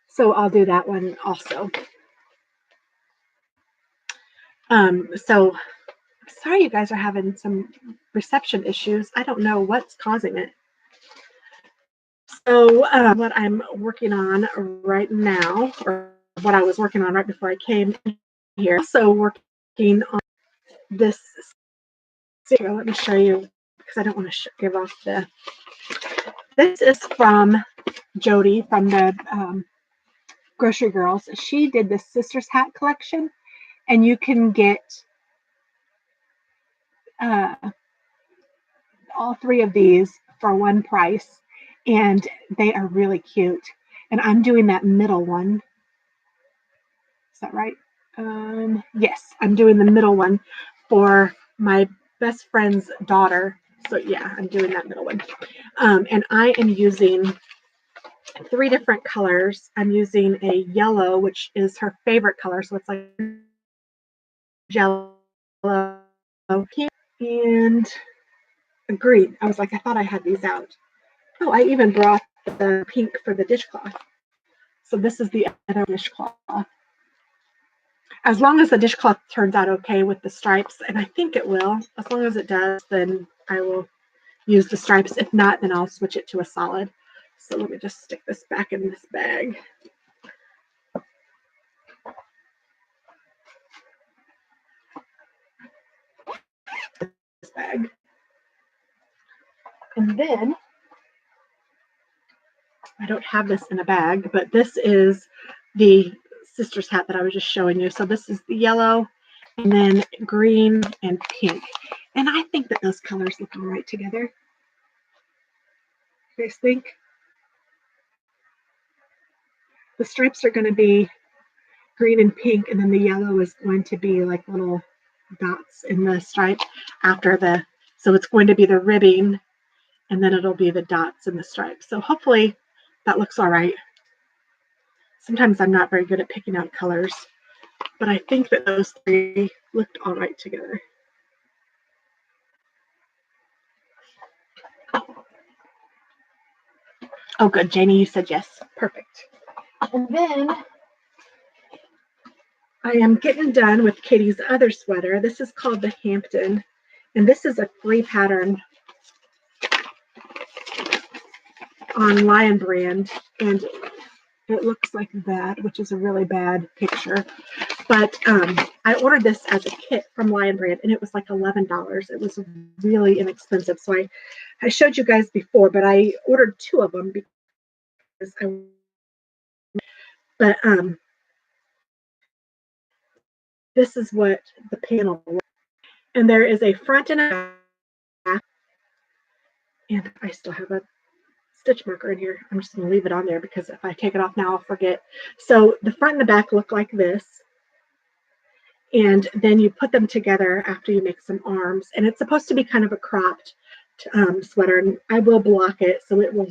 So I'll do that one also. So sorry you guys are having some reception issues. I don't know what's causing it. So what I'm working on right now, or what I was working on right before I came here, also working on this. Here, let me show you, because I don't want to give off the. This is from Jody from the Grocery Girls. She did the Sisters Hat collection, and you can get all three of these for one price, and they are really cute. And I'm doing that middle one. Is that right? Yes, I'm doing the middle one for my best friend's daughter. So yeah, I'm doing that middle one. And I am using 3 different colors. I'm using a yellow, which is her favorite color. So it's like yellow, and a green. I was like, I thought I had these out. Oh, I even brought the pink for the dishcloth. So this is the other dishcloth. As long as the dishcloth turns out okay with the stripes, and I think it will. As long as it does, then I will use the stripes. If not, then I'll switch it to a solid. So let me just stick this back in this bag. This bag. And then, I don't have this in a bag, but this is the sister's hat that I was just showing you. So this is the yellow, and then green and pink. And I think that those colors look all right together. You guys think? The stripes are going to be green and pink, and then the yellow is going to be like little dots in the stripe after the, so it's going to be the ribbing, and then it'll be the dots in the stripe. So hopefully that looks all right. Sometimes I'm not very good at picking out colors, but I think that those 3 looked all right together. Oh, good. Janie, you said yes. Perfect. And then I am getting done with Katie's other sweater. This is called the Hampton, and this is a free pattern on Lion Brand, and it looks like that, which is a really bad picture. But I ordered this as a kit from Lion Brand, and it was like $11. It was really inexpensive. So I showed you guys before, but I ordered 2 of them because this is what the panel looks like. And there is a front and a back, and I still have a stitch marker in here. I'm just going to leave it on there because if I take it off now, I'll forget. So the front and the back look like this. And then you put them together after you make some arms. And it's supposed to be kind of a cropped sweater. And I will block it, so it will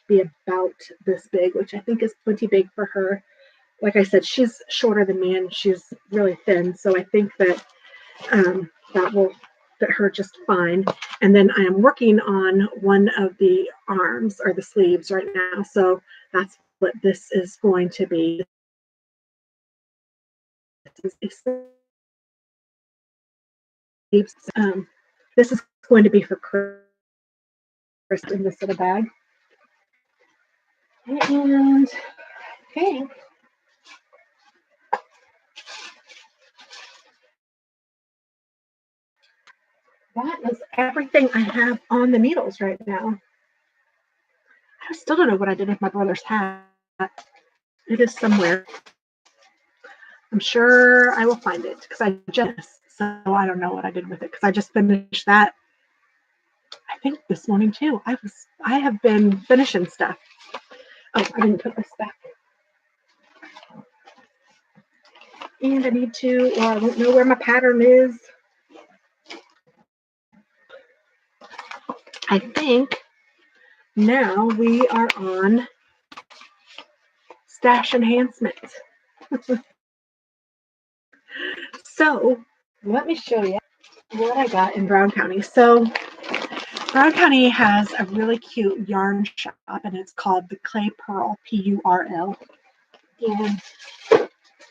be about this big, which I think is plenty big for her. Like I said, she's shorter than me, and she's really thin. So I think that that will fit her just fine. And then I am working on one of the arms or the sleeves right now. So that's what this is going to be. This is going to be for Chris in this little bag. And pink. That is everything I have on the needles right now. I still don't know what I did with my brother's hat. It is somewhere. I'm sure I will find it because I just, so I don't know what I did with it because I just finished that I think this morning too. I have been finishing stuff. Oh, I didn't put this back. And I need to, well, I don't know where my pattern is. I think now we are on stash enhancement. So let me show you what I got in Brown County. So Brown County has a really cute yarn shop, and it's called the Clay Pearl, Purl. And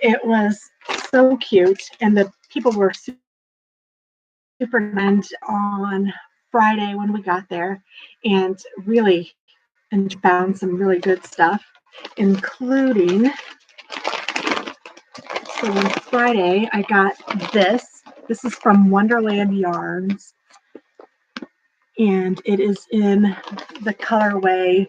it was so cute, and the people were super nice on Friday when we got there, and really and found some really good stuff, including, so on Friday I got this. This is from Wonderland Yarns, and it is in the colorway.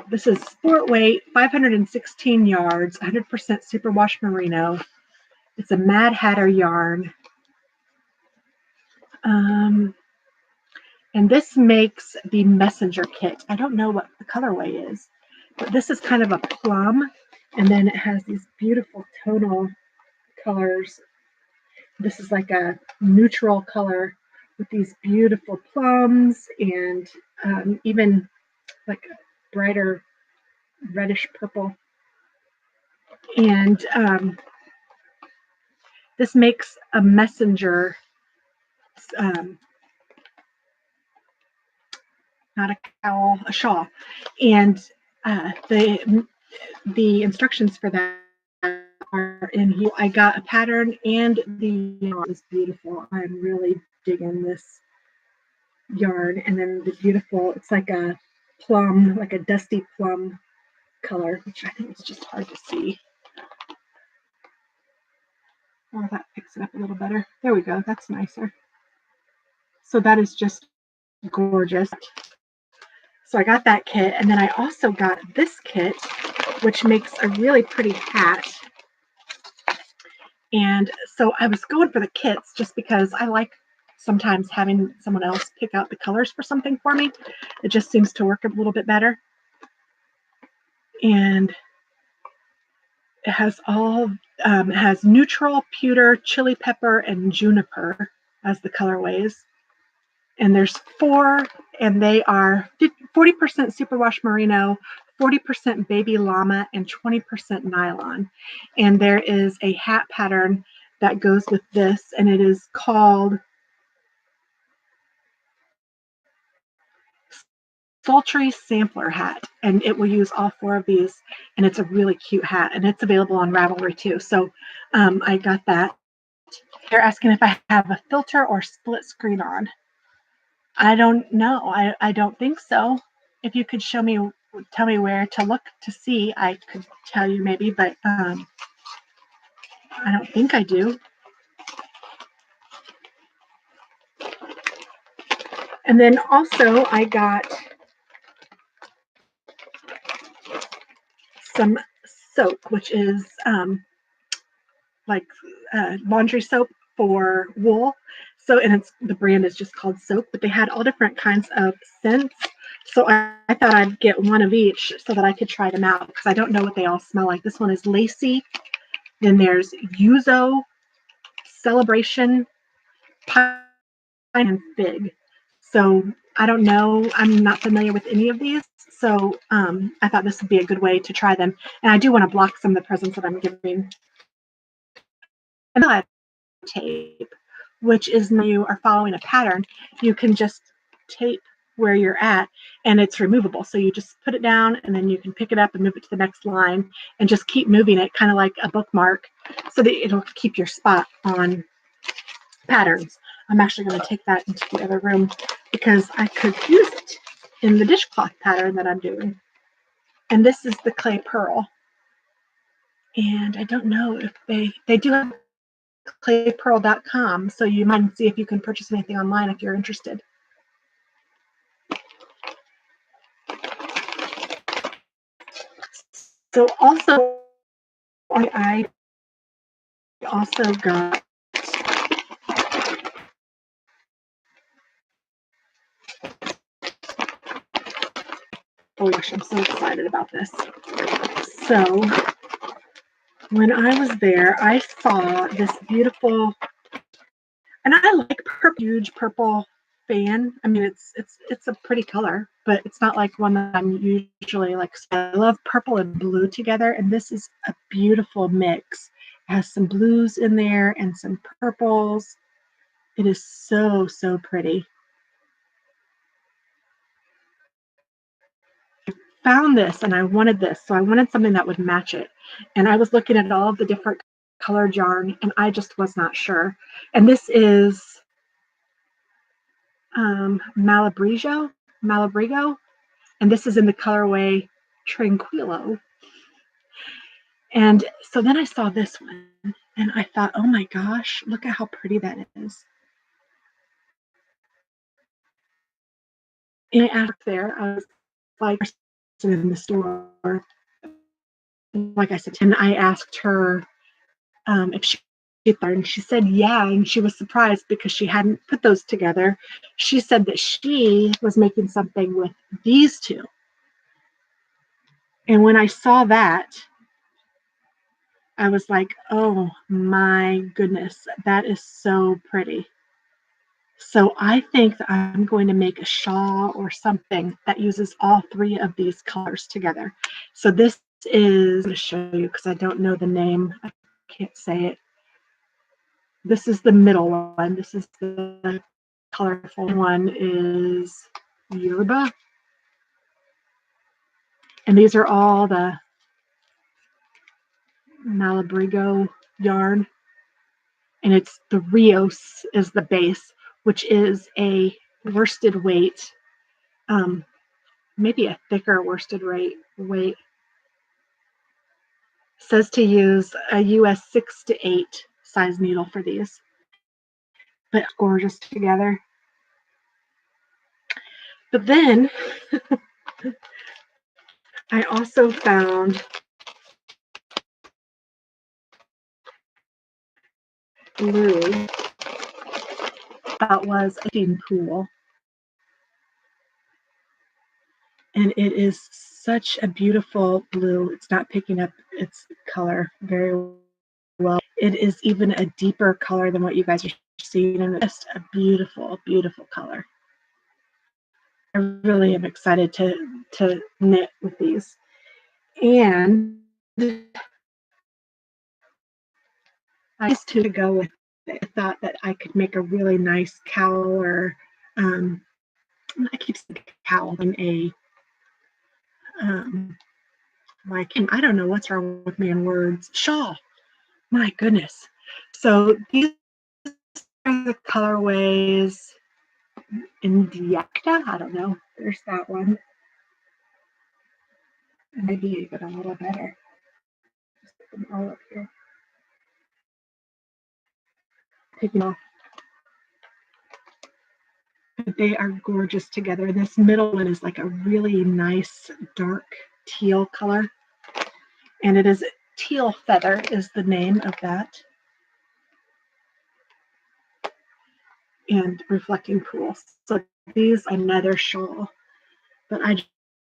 This is sport weight, 516 yards, 100% superwash merino. It's a Mad Hatter yarn. And this makes the messenger kit. I don't know what the colorway is, but this is kind of a plum, and then it has these beautiful tonal colors. This is like a neutral color with these beautiful plums and even like a brighter reddish purple. And this makes a messenger, not a cowl, a shawl. And the instructions for that are in here. I got a pattern, and the yarn is beautiful. I'm really digging this yarn. And then the beautiful, it's like a plum, like a dusty plum color, which I think is just hard to see. Oh, that picks it up a little better. There we go. That's nicer. So that is just gorgeous. So I got that kit, and then I also got this kit, which makes a really pretty hat. And so I was going for the kits just because I like sometimes having someone else pick out the colors for something for me. It just seems to work a little bit better. And it has it has neutral, pewter, chili pepper, and juniper as the colorways. And there's 4, and they are 40% superwash merino, 40% baby llama, and 20% nylon. And there is a hat pattern that goes with this, and it is called Sultry Sampler Hat, and it will use all 4 of these, and it's a really cute hat, and it's available on Ravelry too. So I got that. They're asking if I have a filter or split screen on. I don't know. I don't think so. If you could tell me where to look to see, I could tell you maybe, but I don't think I do. And then also I got some soap, which is like laundry soap for wool. So, and the brand is just called Soap, but they had all different kinds of scents. So I thought I'd get one of each so that I could try them out, because I don't know what they all smell like. This one is lacy. Then there's Yuzo, Celebration, Pine, and Fig. So I don't know. I'm not familiar with any of these. So I thought this would be a good way to try them. And I do want to block some of the presents that I'm giving. And I have tape, which is when you are following a pattern, you can just tape where you're at, and it's removable. So you just put it down, and then you can pick it up and move it to the next line and just keep moving it, kind of like a bookmark, so that it'll keep your spot on patterns. I'm actually going to take that into the other room because I could use it in the dishcloth pattern that I'm doing. And this is the Clay Pearl. And I don't know if they do have claypearl.com, so you might see if you can purchase anything online if you're interested. So also, I also got Oh gosh, I'm so excited about this. So when I was there, I saw this beautiful, and I like purple, huge purple fan. I mean, it's a pretty color, but it's not like one that I'm usually like. I love purple and blue together, and this is a beautiful mix. It has some blues in there and some purples. It is so, so pretty. Found this and I wanted this, so I wanted something that would match it. And I was looking at all of the different colored yarn, and I just was not sure. And this is Malabrigo, and this is in the colorway Tranquillo. And so then I saw this one, and I thought, oh my gosh, look at how pretty that is. And I asked there, I was like in the store, like I said, and I asked her if she and she said yeah, and she was surprised because she hadn't put those together. She said that she was making something with these two. And when I saw that, I was like, oh my goodness, that is so pretty. So I think that I'm going to make a shawl or something that uses all three of these colors together. So this is, I'm going to show you because I don't know the name. I can't say it. This is the middle one. This is the colorful one is Yerba. And these are all the Malabrigo yarn. And it's the Rios is the base, which is a worsted weight, maybe a thicker worsted weight. Says to use a US 6 to 8 size needle for these. But gorgeous together. But then I also found blue that was a swimming pool. And it is such a beautiful blue. It's not picking up its color very well. It is even a deeper color than what you guys are seeing, and it's just a beautiful, beautiful color. I really am excited to knit with these. And I used to go with it. I thought that I could make a really nice cowl, or I keep saying cowl in a like, I don't know what's wrong with me in words. Shawl. My goodness. So these are the colorways. Indiecta. I don't know. There's that one. Maybe even a little better. Just put them all up here. Taking off. But they are gorgeous together. And this middle one is like a really nice dark teal color. And it is Teal Feather is the name of that. And Reflecting Pools. So these another shawl. But I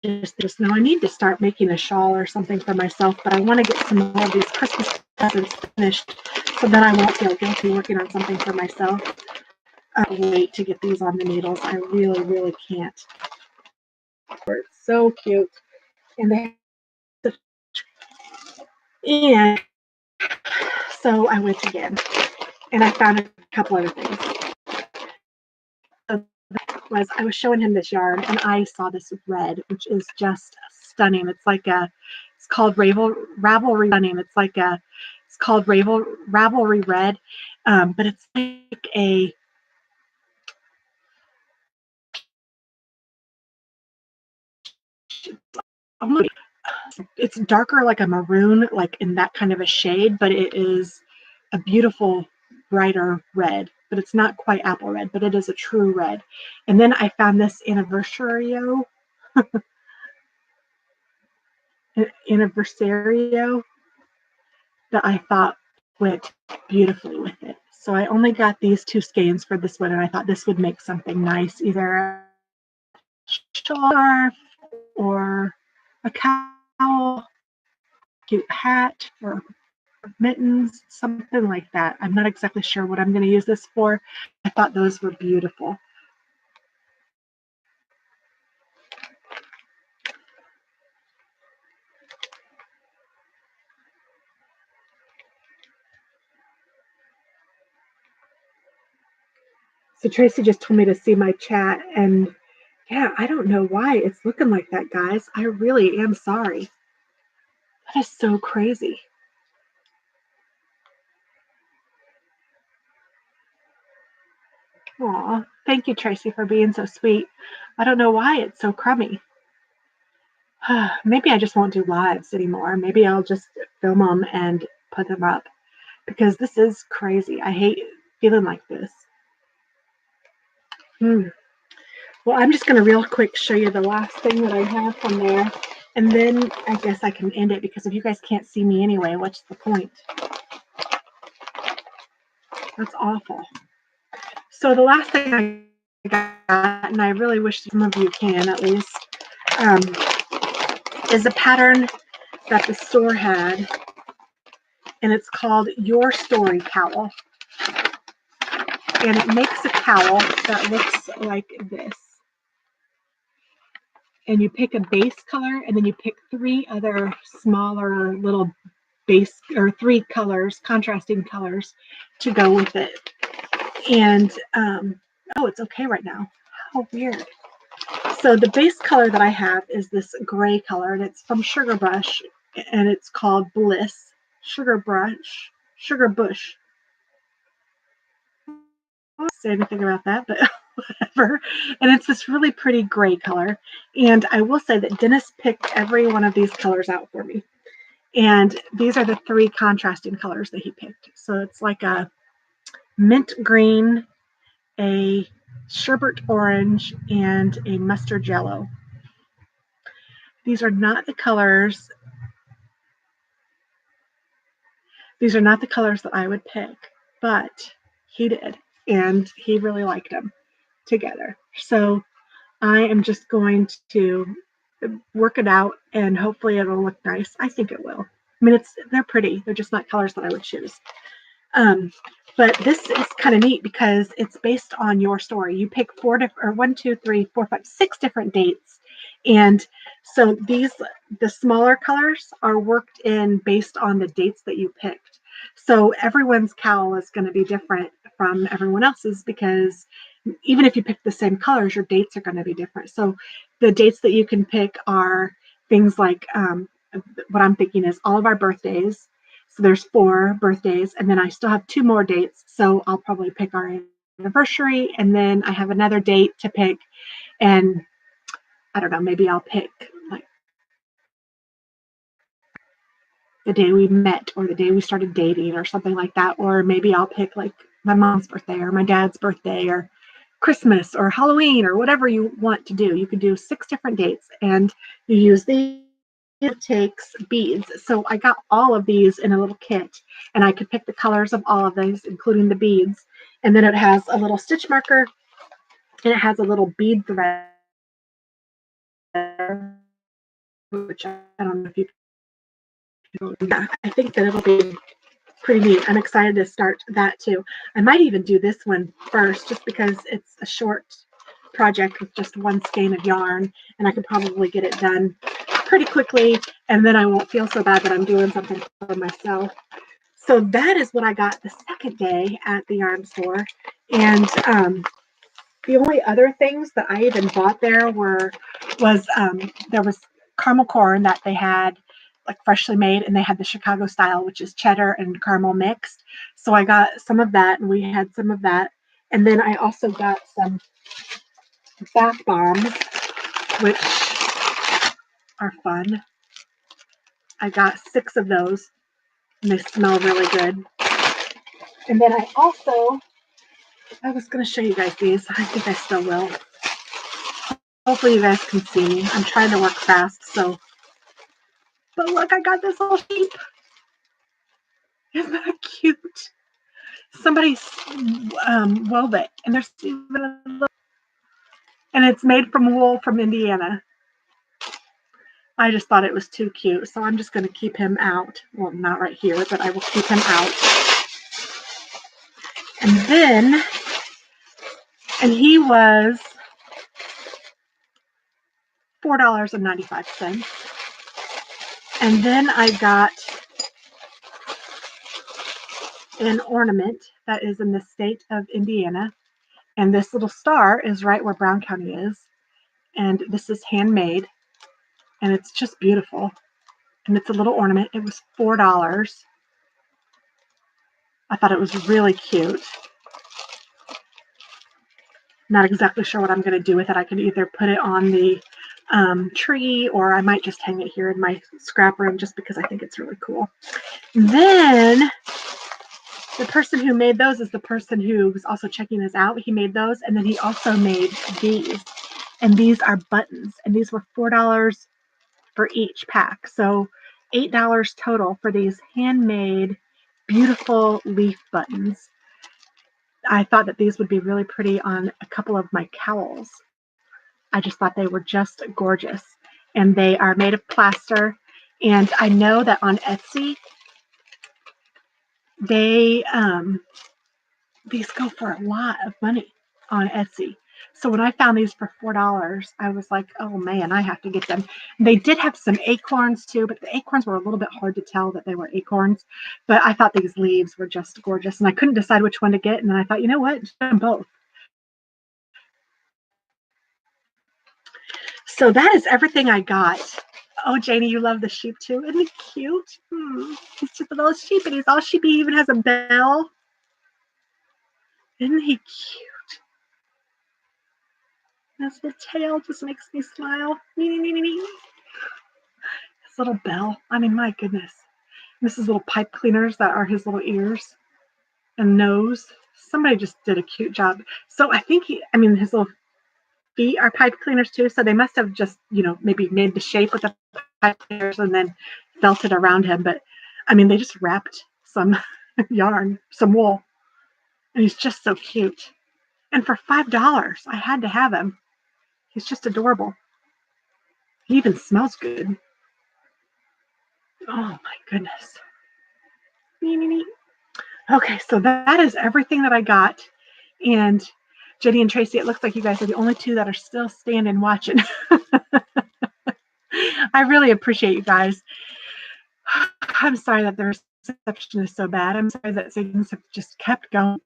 just know I need to start making a shawl or something for myself, but I want to get some more of these Christmas presents finished so then I won't feel guilty working on something for myself. I wait to get these on the needles. I really, really can't. It's so cute. And so I went again and I found a couple other things. I was showing him this yarn and I saw this red, which is just stunning. It's like it's called Ravelry Stunning. It's called Ravelry Red, but it's like it's darker, like a maroon, like in that kind of a shade, but it is a beautiful brighter red, but it's not quite apple red, but it is a true red. And then I found this Anniversario that I thought went beautifully with it. So I only got these two skeins for this one, and I thought this would make something nice, either a scarf or a cowl, cute hat, or mittens, something like that. I'm not exactly sure what I'm going to use this for. I thought those were beautiful. So Tracy just told me to see my chat, and yeah, I don't know why it's looking like that, guys. I really am sorry. That is so crazy. Aw, thank you, Tracy, for being so sweet. I don't know why it's so crummy. Maybe I just won't do lives anymore. Maybe I'll just film them and put them up, because this is crazy. I hate feeling like this. Well, I'm just going to real quick show you the last thing that I have from there, and then I guess I can end it, because if you guys can't see me anyway, what's the point? That's awful. So the last thing I got, and I really wish some of you can at least, is a pattern that the store had, and it's called Your Story Cowl. And it makes a cowl that looks like this. And you pick a base color, and then you pick 3 other smaller little base, or 3 colors, contrasting colors, to go with it. And oh, it's okay right now. How weird. So the base color that I have is this gray color, and it's from Sugar Bush, and it's called Bliss. Sugar Bush. I won't say anything about that, but whatever. And it's this really pretty gray color. And I will say that Dennis picked every one of these colors out for me. And these are the 3 contrasting colors that he picked. So it's like a mint green, a sherbet orange, and a mustard yellow. These are not the colors. These are not the colors that I would pick, but he did, and he really liked them together. So I am just going to work it out, and hopefully it'll look nice. I think it will. I mean, they're pretty. They're just not colors that I would choose. But this is kind of neat because it's based on your story. You pick 6 different dates. And so the smaller colors are worked in based on the dates that you picked. So everyone's cowl is going to be different from everyone else's, because even if you pick the same colors, your dates are going to be different. So the dates that you can pick are things like, what I'm thinking is all of our birthdays. So there's 4 birthdays, and then I still have 2 more dates. So I'll probably pick our anniversary, and then I have another date to pick. And I don't know, maybe I'll pick like the day we met, or the day we started dating, or something like that. Or maybe I'll pick like my mom's birthday, or my dad's birthday, or Christmas, or Halloween, or whatever you want to do. You could do 6 different dates, and you use these. It takes beads. So I got all of these in a little kit, and I could pick the colors of all of these, including the beads. And then it has a little stitch marker, and it has a little bead thread, which I don't know if you can. Yeah, I think that it'll be pretty neat. I'm excited to start that too. I might even do this one first, just because it's a short project with just 1 skein of yarn, and I could probably get it done pretty quickly, and then I won't feel so bad that I'm doing something for myself. So that is what I got the second day at the yarn store. And the only other things that I even bought there was there was caramel corn that they had like freshly made, and they had the Chicago style, which is cheddar and caramel mixed. So I got some of that, and we had some of that. And then I also got some bath bombs, which are fun. I got 6 of those, and they smell really good. And then I was going to show you guys these. I think I still will. Hopefully you guys can see me. I'm trying to work fast, so. But look, I got this little sheep. Isn't that cute? Somebody wove it, and there's even a little, and it's made from wool from Indiana. I just thought it was too cute. So I'm just going to keep him out. Well, not right here, but I will keep him out. And he was $4.95. And then I got an ornament that is in the state of Indiana. And this little star is right where Brown County is. And this is handmade. And it's just beautiful. And it's a little ornament. It was $4. I thought it was really cute. Not exactly sure what I'm going to do with it. I could either put it on the tree, or I might just hang it here in my scrap room just because I think it's really cool. Then the person who made those is the person who was also checking this out. He made those, and then he also made these. And these are buttons, and these were $4 for each pack. So $8 total for these handmade, beautiful leaf buttons. I thought that these would be really pretty on a couple of my cowls. I just thought they were just gorgeous. And they are made of plaster. And I know that on Etsy, these go for a lot of money on Etsy. So when I found these for $4, I was like, oh man, I have to get them. They did have some acorns too, but the acorns were a little bit hard to tell that they were acorns. But I thought these leaves were just gorgeous, and I couldn't decide which one to get. And then I thought, you know what, just them both. So that is everything I got. Oh, Janie, you love the sheep too. Isn't he cute? He's just a little sheep, and he's all sheepy. He even has a bell. Isn't he cute? His little tail just makes me smile. His little bell. I mean, my goodness. This is little pipe cleaners that are his little ears and nose. Somebody just did a cute job. So I think his little feet are pipe cleaners too. So they must have just, maybe made the shape with the pipe cleaners and then felted around him. But they just wrapped some yarn, some wool. And he's just so cute. And for $5, I had to have him. He's just adorable. He even smells good. Oh my goodness. Okay, so that is everything that I got. And Jenny and Tracy, it looks like you guys are the only two that are still standing watching. I really appreciate you guys. I'm sorry that the reception is so bad. I'm sorry that things have just kept going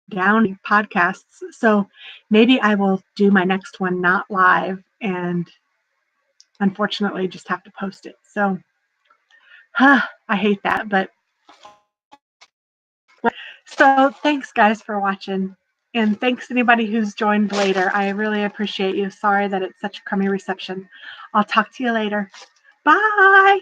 down in podcasts. So maybe I will do my next one not live and unfortunately just have to post it. So I hate that, but so thanks guys for watching, and thanks anybody who's joined later. I really appreciate you. Sorry that it's such a crummy reception. I'll talk to you later. Bye.